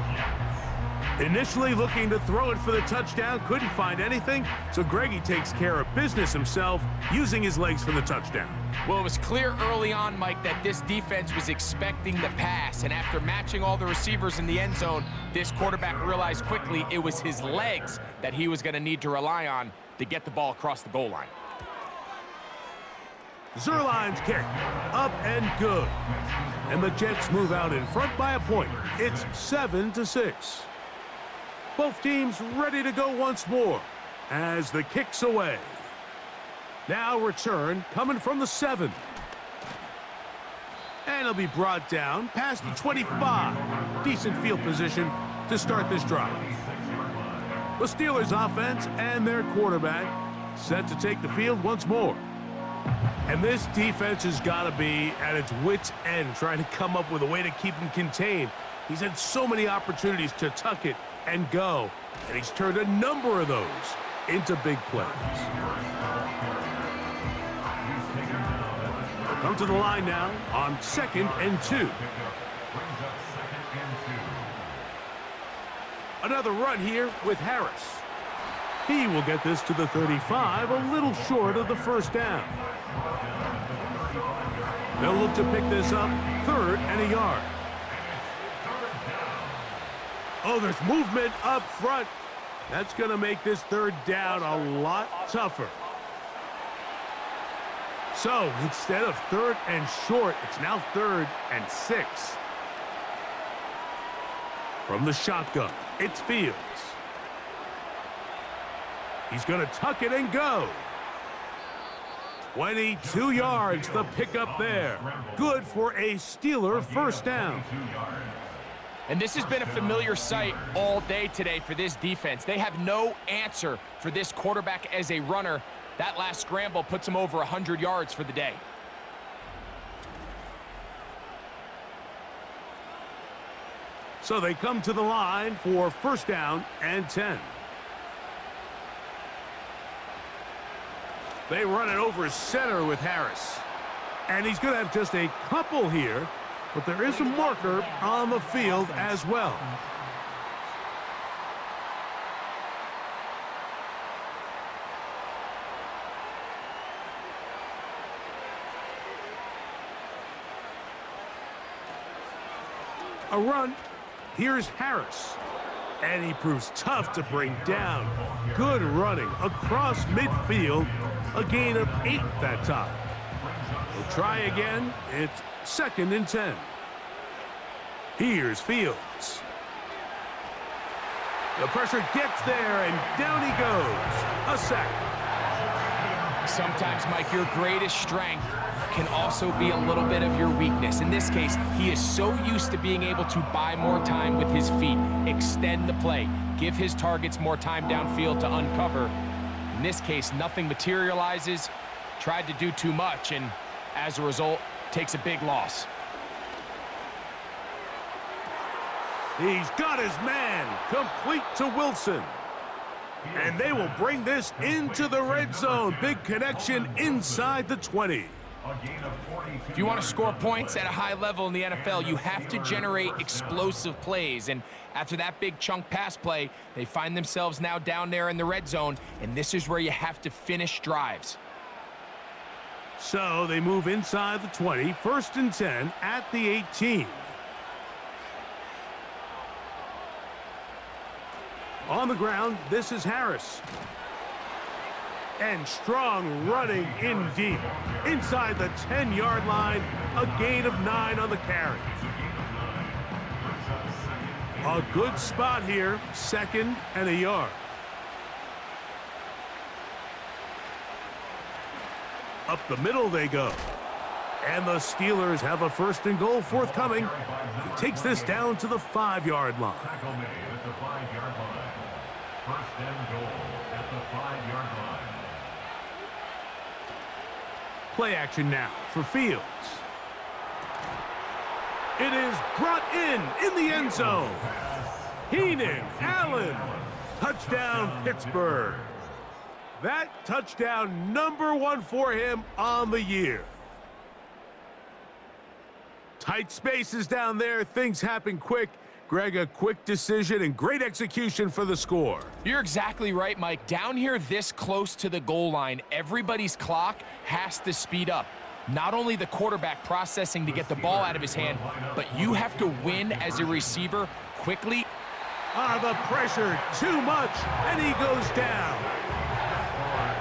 Initially looking to throw it for the touchdown, couldn't find anything, so Greggy takes care of business himself, using his legs for the touchdown. Well, it was clear early on, Mike, that this defense was expecting the pass, and after matching all the receivers in the end zone, this quarterback realized quickly it was his legs that he was going to need to rely on to get the ball across the goal line. Zerline's kick, up and good. And the Jets move out in front by a point. It's 7-6. Both teams ready to go once more as the kick's away. Now return coming from the 7. And it'll be brought down past the 25. Decent field position to start this drive. The Steelers offense and their quarterback set to take the field once more. And this defense has got to be at its wits' end trying to come up with a way to keep him contained. He's had so many opportunities to tuck it and go, and he's turned a number of those into big plays. They'll come to the line now on 2nd and 2. Another run here with Harris. He will get this to the 35, a little short of the first down. They'll look to pick this up 3rd and a yard. Oh, there's movement up front. That's going to make this 3rd down a lot tougher. So instead of 3rd and short, it's now 3rd and 6. From the shotgun, it's Fields. He's going to tuck it and go. 22 yards, the pickup there. Good for a Steeler first down. And this has been a familiar sight all day today for this defense. They have no answer for this quarterback as a runner. That last scramble puts him over 100 yards for the day. So they come to the line for first down and 10. They run it over center with Harris. And he's going to have just a couple here, but there is a marker on the field as well. A run. Here's Harris. And he proves tough to bring down. Good running across midfield. A gain of 8 that time. We'll try again. It's 2nd and 10. Here's Fields. The pressure gets there, and down he goes. A sack. Sometimes, Mike, your greatest strength can also be a little bit of your weakness. In this case, he is so used to being able to buy more time with his feet, extend the play, give his targets more time downfield to uncover. In this case, nothing materializes, tried to do too much, and as a result, takes a big loss. He's got his man, complete to Wilson. And they will bring this into the red zone. Big connection inside the 20. If you want to score points at a high level in the NFL, you have to generate explosive plays. And after that big chunk pass play, they find themselves now down there in the red zone, and this is where you have to finish drives. So they move inside the 20, 1st and 10 at the 18. On the ground, this is Harris. And strong running in deep. Inside the 10-yard line, a gain of 9 on the carry. A good spot here, 2nd and a yard. Up the middle they go. And the Steelers have a 1st and goal forthcoming. He takes this down to the 5-yard line. 1st and goal at the 5-yard line. Play action now for Fields. It is brought in the end zone. Heenan, Allen, touchdown Pittsburgh. That touchdown number 1 for him on the year. Tight spaces down there, things happen quick. Greg, a quick decision and great execution for the score. You're exactly right, Mike. Down here this close to the goal line, everybody's clock has to speed up. Not only the quarterback processing to get the ball out of his hand, but you have to win as a receiver quickly. The pressure, too much, and he goes down.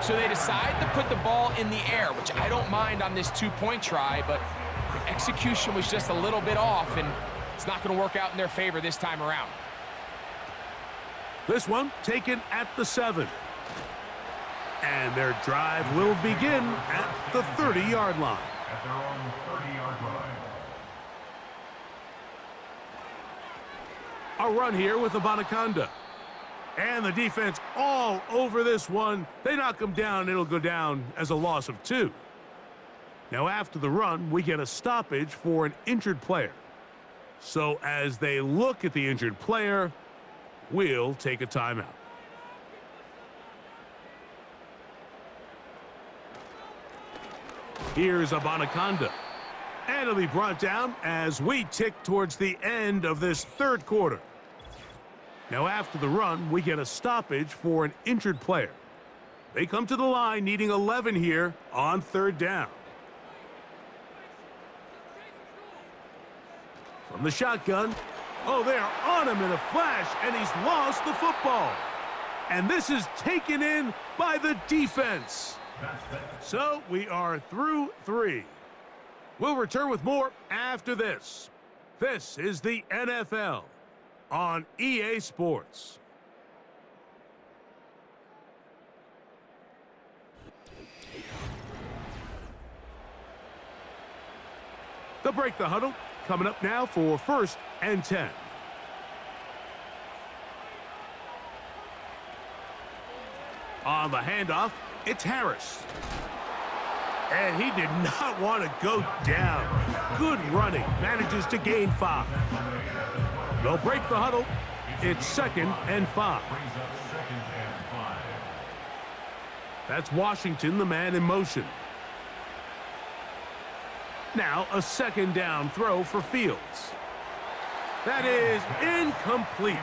So they decide to put the ball in the air, which I don't mind on this 2-point try, but the execution was just a little bit off, and it's not going to work out in their favor this time around. This one taken at the 7. And their drive will begin at the 30-yard line. At their own 30-yard line. A run here with Abanaconda. And the defense all over this one. They knock him down. It'll go down as a loss of 2. Now after the run, we get a stoppage for an injured player. So as they look at the injured player, we'll take a timeout. Here's Abanaconda. And it'll be brought down as we tick towards the end of this 3rd quarter. Now after the run, we get a stoppage for an injured player. They come to the line needing 11 here on 3rd down. From the shotgun. Oh, they're on him in a flash, and he's lost the football. And this is taken in by the defense. So we are through 3. We'll return with more after this. This is the NFL on EA Sports. They'll break the huddle. Coming up now for 1st and 10. On the handoff, it's Harris. And he did not want to go down. Good running. Manages to gain 5. They'll break the huddle. It's 2nd and 5. That's Washington, the man in motion. Now a 2nd down throw for Fields. That is incomplete.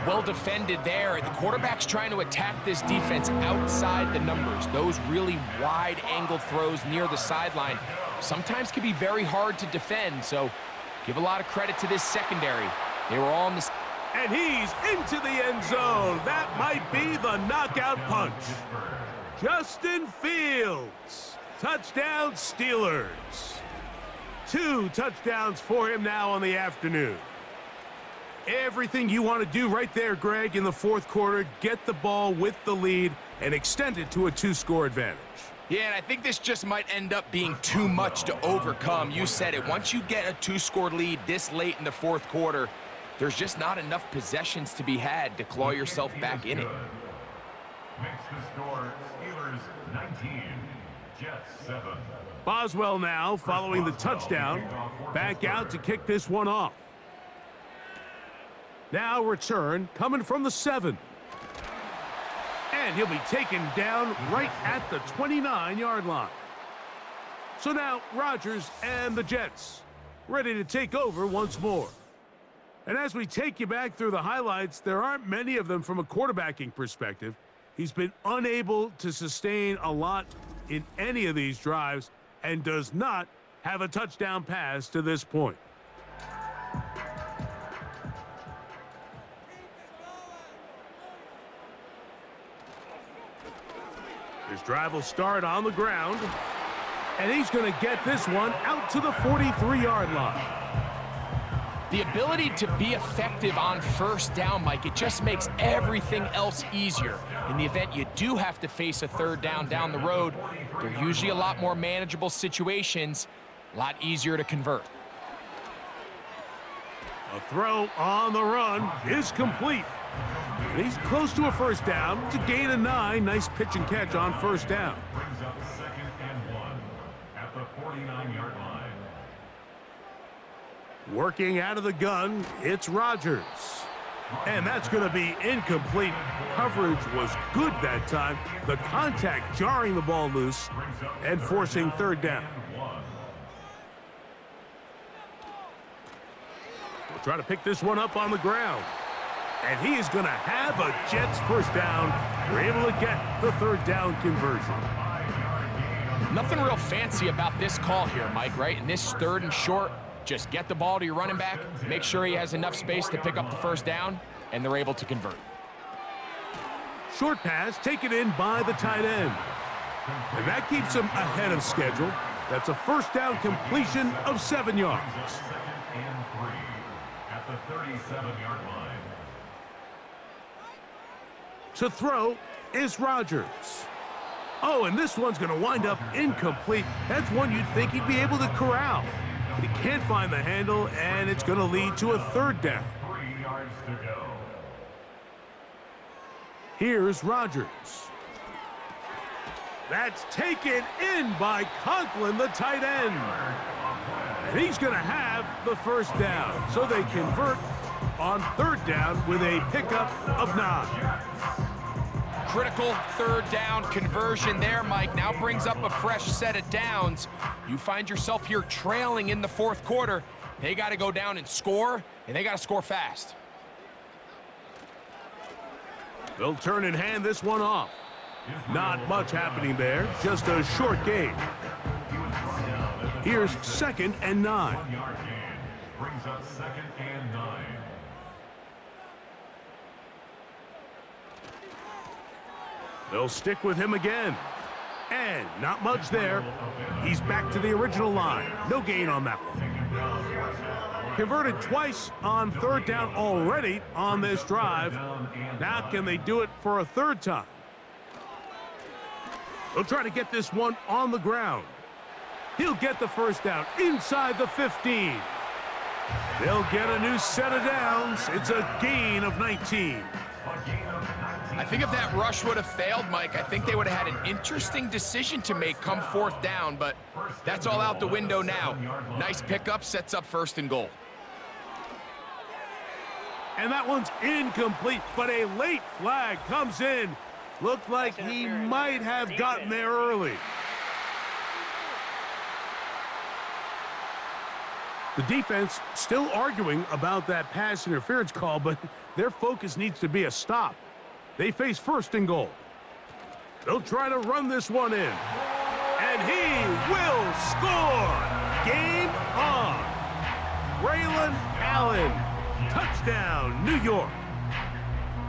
Well defended there. The quarterback's trying to attack this defense outside the numbers. Those really wide angle throws near the sideline sometimes can be very hard to defend. So give a lot of credit to this secondary. They were all on the... And he's into the end zone. That might be the knockout punch. Justin Fields. Touchdown, Steelers. 2 touchdowns for him now on the afternoon. Everything you want to do right there, Greg, in the fourth quarter. Get the ball with the lead and extend it to a 2-score advantage. Yeah, and I think this just might end up being too much to overcome. You said it. Once you get a 2-score lead this late in the fourth quarter, there's just not enough possessions to be had to claw yourself back in it. Makes the score Steelers 19, Jets 7. Boswell now following the touchdown. Back out to kick this one off. Now return coming from the 7. And he'll be taken down right at the 29-yard line. So now Rodgers and the Jets ready to take over once more. And as we take you back through the highlights, there aren't many of them from a quarterbacking perspective. He's been unable to sustain a lot in any of these drives and does not have a touchdown pass to this point. His drive will start on the ground, and he's going to get this one out to the 43-yard line. The ability to be effective on first down, Mike, it just makes everything else easier. In the event you do have to face a third down the road, they're usually a lot more manageable situations, a lot easier to convert. A throw on the run is complete. And he's close to a first down to gain a 9. Nice pitch and catch on first down. Brings up 2nd and 1 at the 49-yard line. Working out of the gun, it's Rodgers. And that's going to be incomplete. Coverage was good that time. The contact jarring the ball loose and forcing third down. We'll try to pick this one up on the ground. And he is going to have a Jets first down. We're able to get the third down conversion. Nothing real fancy about this call here, Mike, right? In this 3rd and short, just get the ball to your running back, make sure he has enough space to pick up the first down, and they're able to convert. Short pass taken in by the tight end. And that keeps him ahead of schedule. That's a first down completion of 7 yards. 2nd and 3 at the 37-yard line. To throw is Rodgers. Oh, and this one's going to wind up incomplete. That's one you'd think he'd be able to corral. But he can't find the handle, and it's going to lead to a third down. 3 yards to go. Here's Rodgers. That's taken in by Conklin, the tight end. And he's going to have the first down. So they convert on third down with a pickup of 9. Critical third down conversion there, Mike. Now brings up a fresh set of downs. You find yourself here trailing in the fourth quarter. They got to go down and score, and they got to score fast. They'll turn and hand this one off. Not much happening there, just a short gain. Here's 2nd and 9. 1 yard gain. Brings up 2nd and 9. They'll stick with him again. And not much there. He's back to the original line. No gain on that one. Converted twice on third down already on this drive. Now can they do it for a third time? They'll try to get this one on the ground. He'll get the first down inside the 15. They'll get a new set of downs. It's a gain of 19. I think if that rush would have failed, Mike, I think they would have had an interesting decision to make come fourth down, but that's all out the window now. Nice pickup, sets up 1st and goal. And that one's incomplete, but a late flag comes in. Looked like he might have gotten there early. The defense still arguing about that pass interference call, but their focus needs to be a stop. They face 1st and goal. They'll try to run this one in. And he will score! Game on! Braylon Allen Touchdown, New York.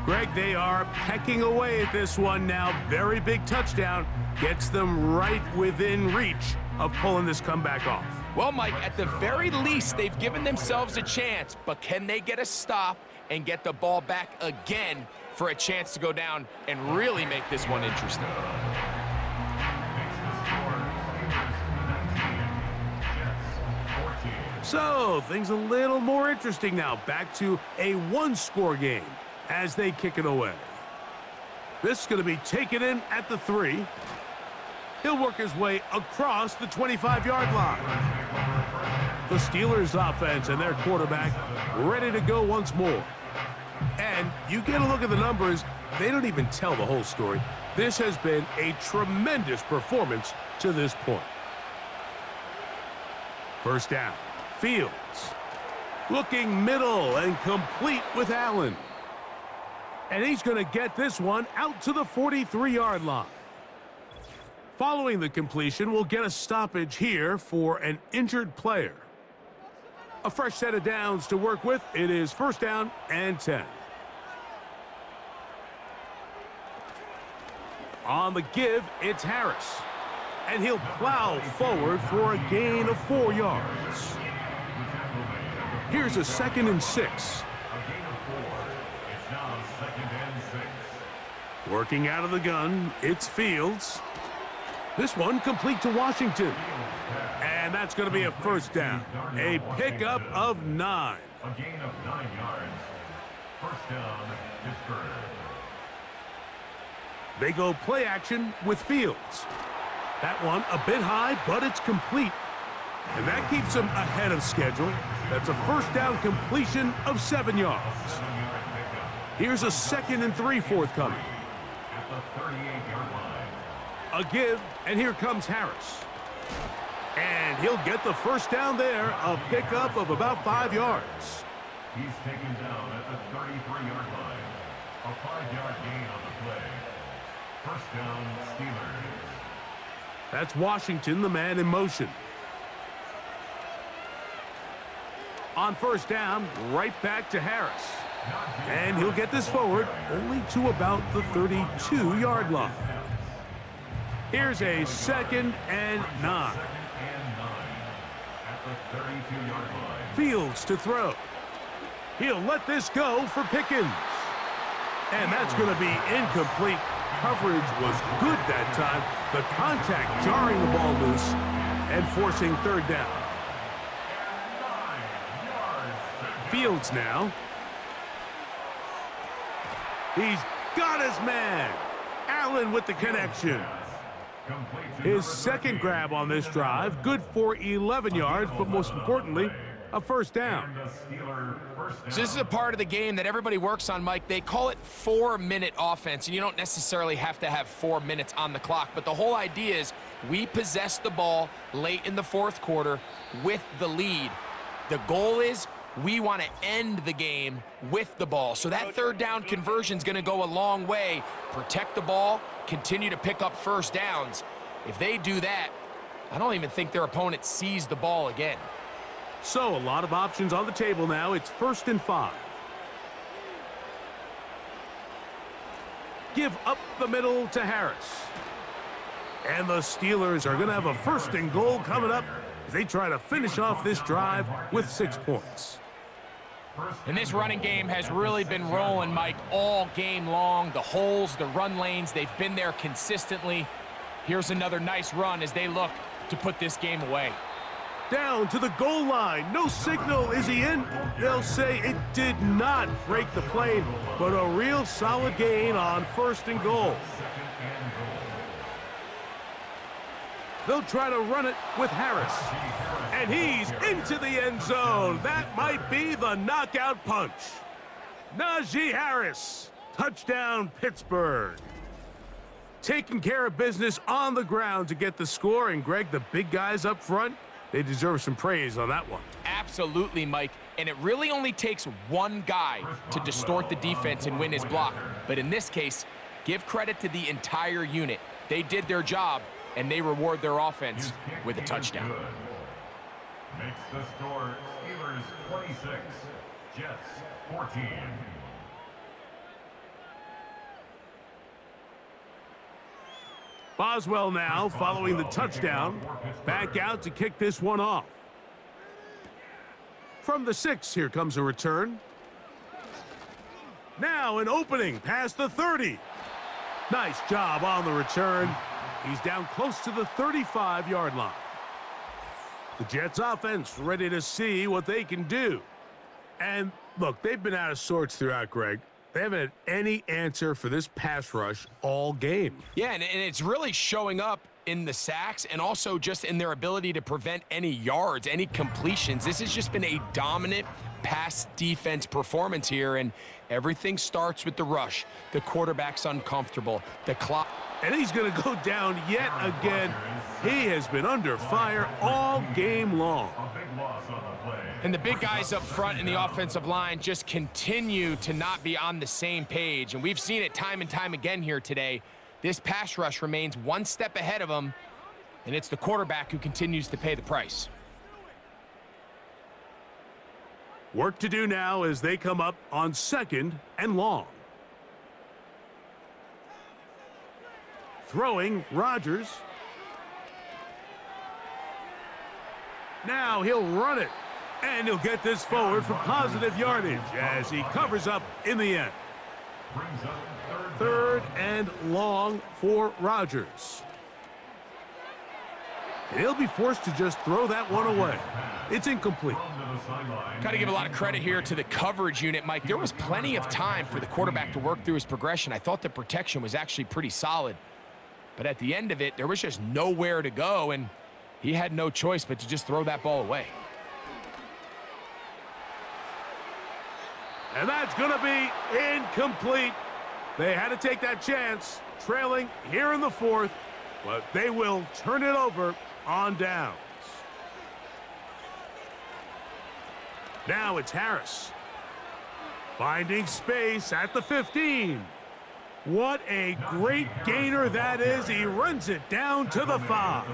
Greg, they are pecking away at this one now. Very big touchdown. Gets them right within reach of pulling this comeback off. Well, Mike, at the very least, they've given themselves a chance, but can they get a stop and get the ball back again for a chance to go down and really make this one interesting? So, things a little more interesting now. Back to a one-score game as they kick it away. This is going to be taken in at the 3. He'll work his way across the 25-yard line. The Steelers offense and their quarterback ready to go once more. And you get a look at the numbers, they don't even tell the whole story. This has been a tremendous performance to this point. First down. Fields. Looking middle and complete with Allen. And he's going to get this one out to the 43-yard line. Following the completion, we'll get a stoppage here for an injured player. A fresh set of downs to work with. It is first down and 10. On the give, it's Harris. And he'll plow forward for a gain of 4 yards. Here's a 2nd and 6. A gain of 4. It's now 2nd and 6. Working out of the gun, it's Fields. This one complete to Washington. And that's going to be a first down. A pickup of 9. A gain of 9 yards. First down, Pittsburgh. They go play action with Fields. That one a bit high, but it's complete. And that keeps him ahead of schedule. That's a first down completion of 7 yards. Here's a 2nd and 3 forthcoming. At the 38-yard line. A give, and here comes Harris. And he'll get the first down there, a pickup of about 5 yards. He's taken down at the 33-yard line. A 5-yard gain on the play. First down, Steelers. That's Washington, the man in motion. On first down, right back to Harris. And he'll get this forward only to about the 32-yard line. Here's a 2nd and 9. At the 32-yard line. Fields to throw. He'll let this go for Pickens. And that's going to be incomplete. Coverage was good that time. The contact jarring the ball loose and forcing third down. Fields now. He's got his man. Allen with the connection. His second grab on this drive, good for 11 yards, but most importantly, a first down. So this is a part of the game that everybody works on, Mike. They call it 4-minute offense, and you don't necessarily have to have 4 minutes on the clock, but the whole idea is we possess the ball late in the fourth quarter with the lead. The goal is we want to end the game with the ball. So that third down conversion is going to go a long way. Protect the ball, continue to pick up first downs. If they do that, I don't even think their opponent sees the ball again. So a lot of options on the table now. It's 1st and 5. Give up the middle to Harris. And the Steelers are going to have a 1st and goal coming up as they try to finish off this drive with 6 points. And this running game has really been rolling, Mike, all game long. The holes, the run lanes, they've been there consistently. Here's another nice run as they look to put this game away. Down to the goal line. No signal. Is he in? They'll say it did not break the plane, but a real solid gain on 1st and goal. They'll try to run it with Harris. And he's into the end zone. That might be the knockout punch. Najee Harris. Touchdown, Pittsburgh. Taking care of business on the ground to get the score. And, Greg, the big guys up front, they deserve some praise on that one. Absolutely, Mike. And it really only takes one guy to distort the defense and win his block. But in this case, give credit to the entire unit. They did their job, and they reward their offense with a touchdown. Makes the score Steelers 26, Jets 14. Boswell now, following the touchdown, back out to kick this one off. From the 6, here comes a return. Now an opening past the 30. Nice job on the return. He's down close to the 35-yard line. The Jets offense ready to see what they can do. And look, they've been out of sorts throughout, Greg. They haven't had any answer for this pass rush all game. Yeah, and it's really showing up in the sacks and also just in their ability to prevent any yards, any completions. This has just been a dominant pass defense performance here, and everything starts with the rush. The quarterback's uncomfortable. The clock. And he's going to go down yet again. He has been under fire all game long. A big loss on the play. And the big guys up front in the offensive line just continue to not be on the same page. And we've seen it time and time again here today. This pass rush remains one step ahead of them, and it's the quarterback who continues to pay the price. Work to do now as they come up on 2nd and long. Throwing, Rodgers. Now he'll run it, and he'll get this forward for positive yardage as he covers up in the end. Brings up 3rd and long for Rodgers. And he'll be forced to just throw that one away. It's incomplete. Got to give a lot of credit here to the coverage unit, Mike. There was plenty of time for the quarterback to work through his progression. I thought the protection was actually pretty solid. But at the end of it, there was just nowhere to go, and he had no choice but to just throw that ball away. And that's going to be incomplete. They had to take that chance, trailing here in the 4th, but they will turn it over on downs. Now it's Harris. Finding space at the 15. What a great gainer that is. He runs it down to the 5.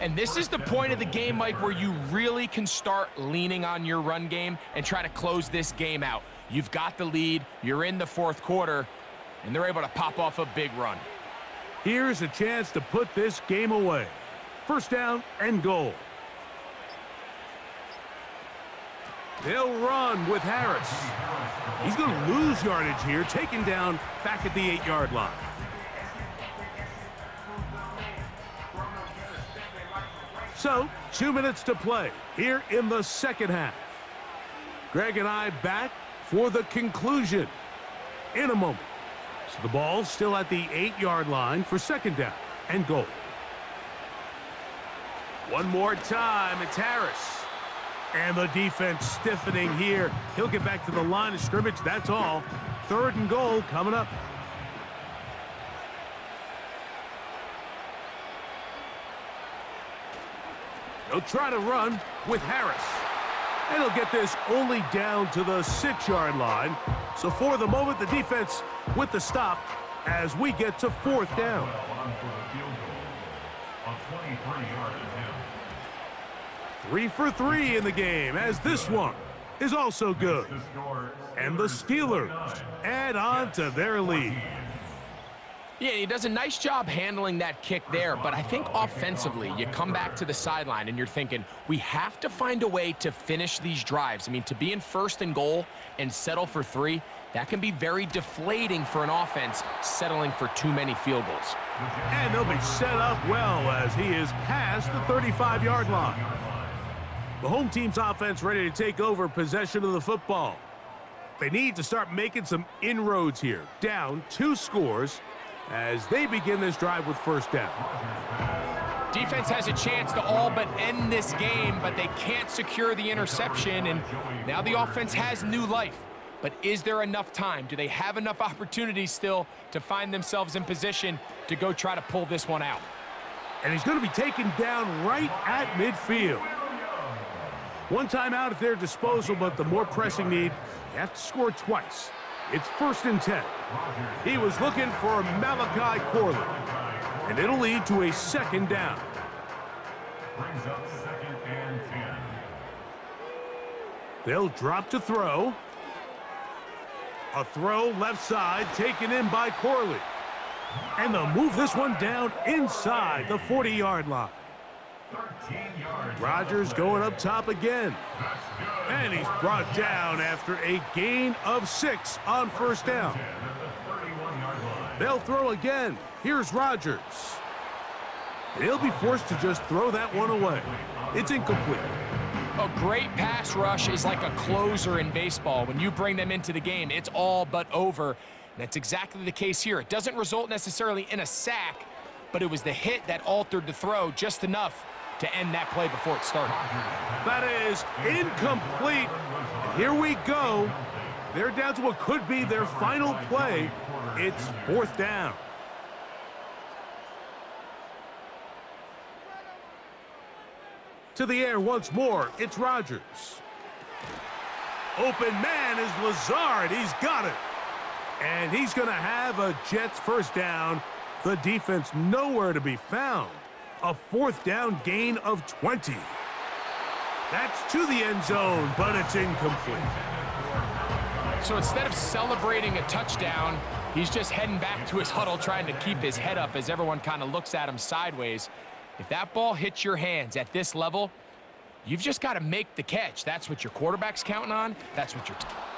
And this is the point of the game, Mike, where you really can start leaning on your run game and try to close this game out. You've got the lead, you're in the 4th quarter, and they're able to pop off a big run. Here's a chance to put this game away. 1st down and goal. They'll run with Harris. He's going to lose yardage here, taken down back at the 8-yard line. So, 2 minutes to play here in the 2nd half. Greg and I back for the conclusion in a moment. So the ball's still at the 8-yard line for 2nd down and goal. One more time, it's Harris. And the defense stiffening here. He'll get back to the line of scrimmage, that's all. 3rd and goal coming up. He'll try to run with Harris. And he'll get this only down to the 6-yard line. So for the moment, the defense with the stop as we get to 4th down. A 23-yard attempt. 3 for 3 in the game as this one is also good. And the Steelers add on to their lead. Yeah, he does a nice job handling that kick there, but I think offensively, you come back to the sideline and you're thinking, we have to find a way to finish these drives. I mean, to be in 1st and goal and settle for 3, that can be very deflating for an offense settling for too many field goals. And they'll be set up well as he is past the 35-yard line. The home team's offense ready to take over possession of the football. They need to start making some inroads here. Down 2 scores as they begin this drive with 1st down. Defense has a chance to all but end this game, but they can't secure the interception, and now the offense has new life. But is there enough time? Do they have enough opportunities still to find themselves in position to go try to pull this one out? And he's going to be taken down right at midfield. One timeout at their disposal, but the more pressing need, they have to score twice. It's 1st and 10. He was looking for Malachi Corley, and it'll lead to a 2nd down. Brings up 2nd and 10. They'll drop to throw. A throw left side taken in by Corley. And they'll move this one down inside the 40-yard line. 13 yards. Rodgers going up top again. And he's brought down after a gain of 6 on first down. They'll throw again. Here's Rodgers. They'll be forced to just throw that one away. It's incomplete. A great pass rush is like a closer in baseball. When you bring them into the game, it's all but over. And that's exactly the case here. It doesn't result necessarily in a sack, but it was the hit that altered the throw just enough to end that play before it started. That is incomplete. And here we go. They're down to what could be their final play. It's fourth down. To the air once more, it's Rodgers. Open man is Lazard. He's got it. And he's going to have a Jets first down. The defense nowhere to be found. A fourth down gain of 20. That's to the end zone, but it's incomplete. So instead of celebrating a touchdown, he's just heading back to his huddle trying to keep his head up as everyone kind of looks at him sideways. If that ball hits your hands at this level, you've just got to make the catch. That's what your quarterback's counting on. That's what you're...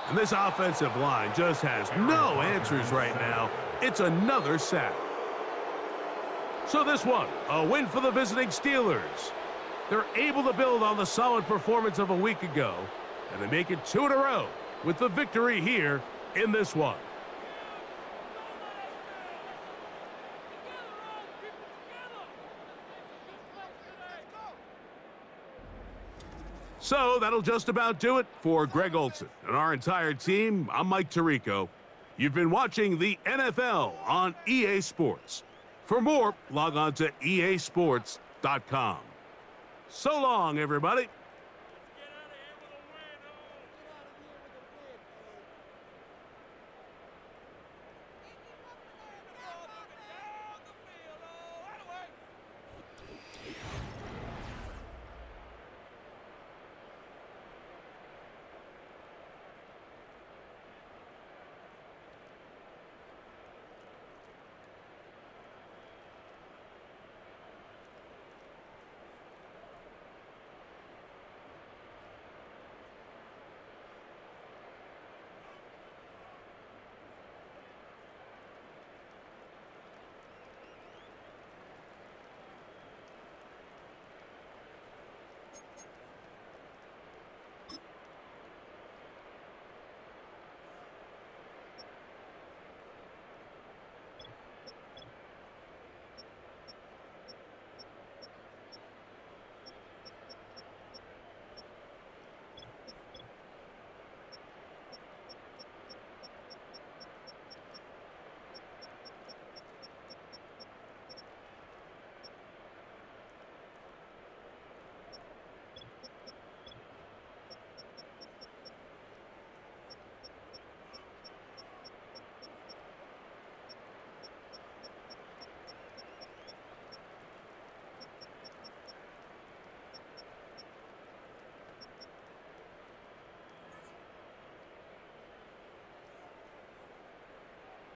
And this offensive line just has no answers right now. It's another sack. So this one, a win for the visiting Steelers. They're able to build on the solid performance of a week ago, and they make it 2 in a row with the victory here in this one. So that'll just about do it for Greg Olson and our entire team. I'm Mike Tirico. You've been watching the NFL on EA Sports. For more, log on to easports.com. So long, everybody.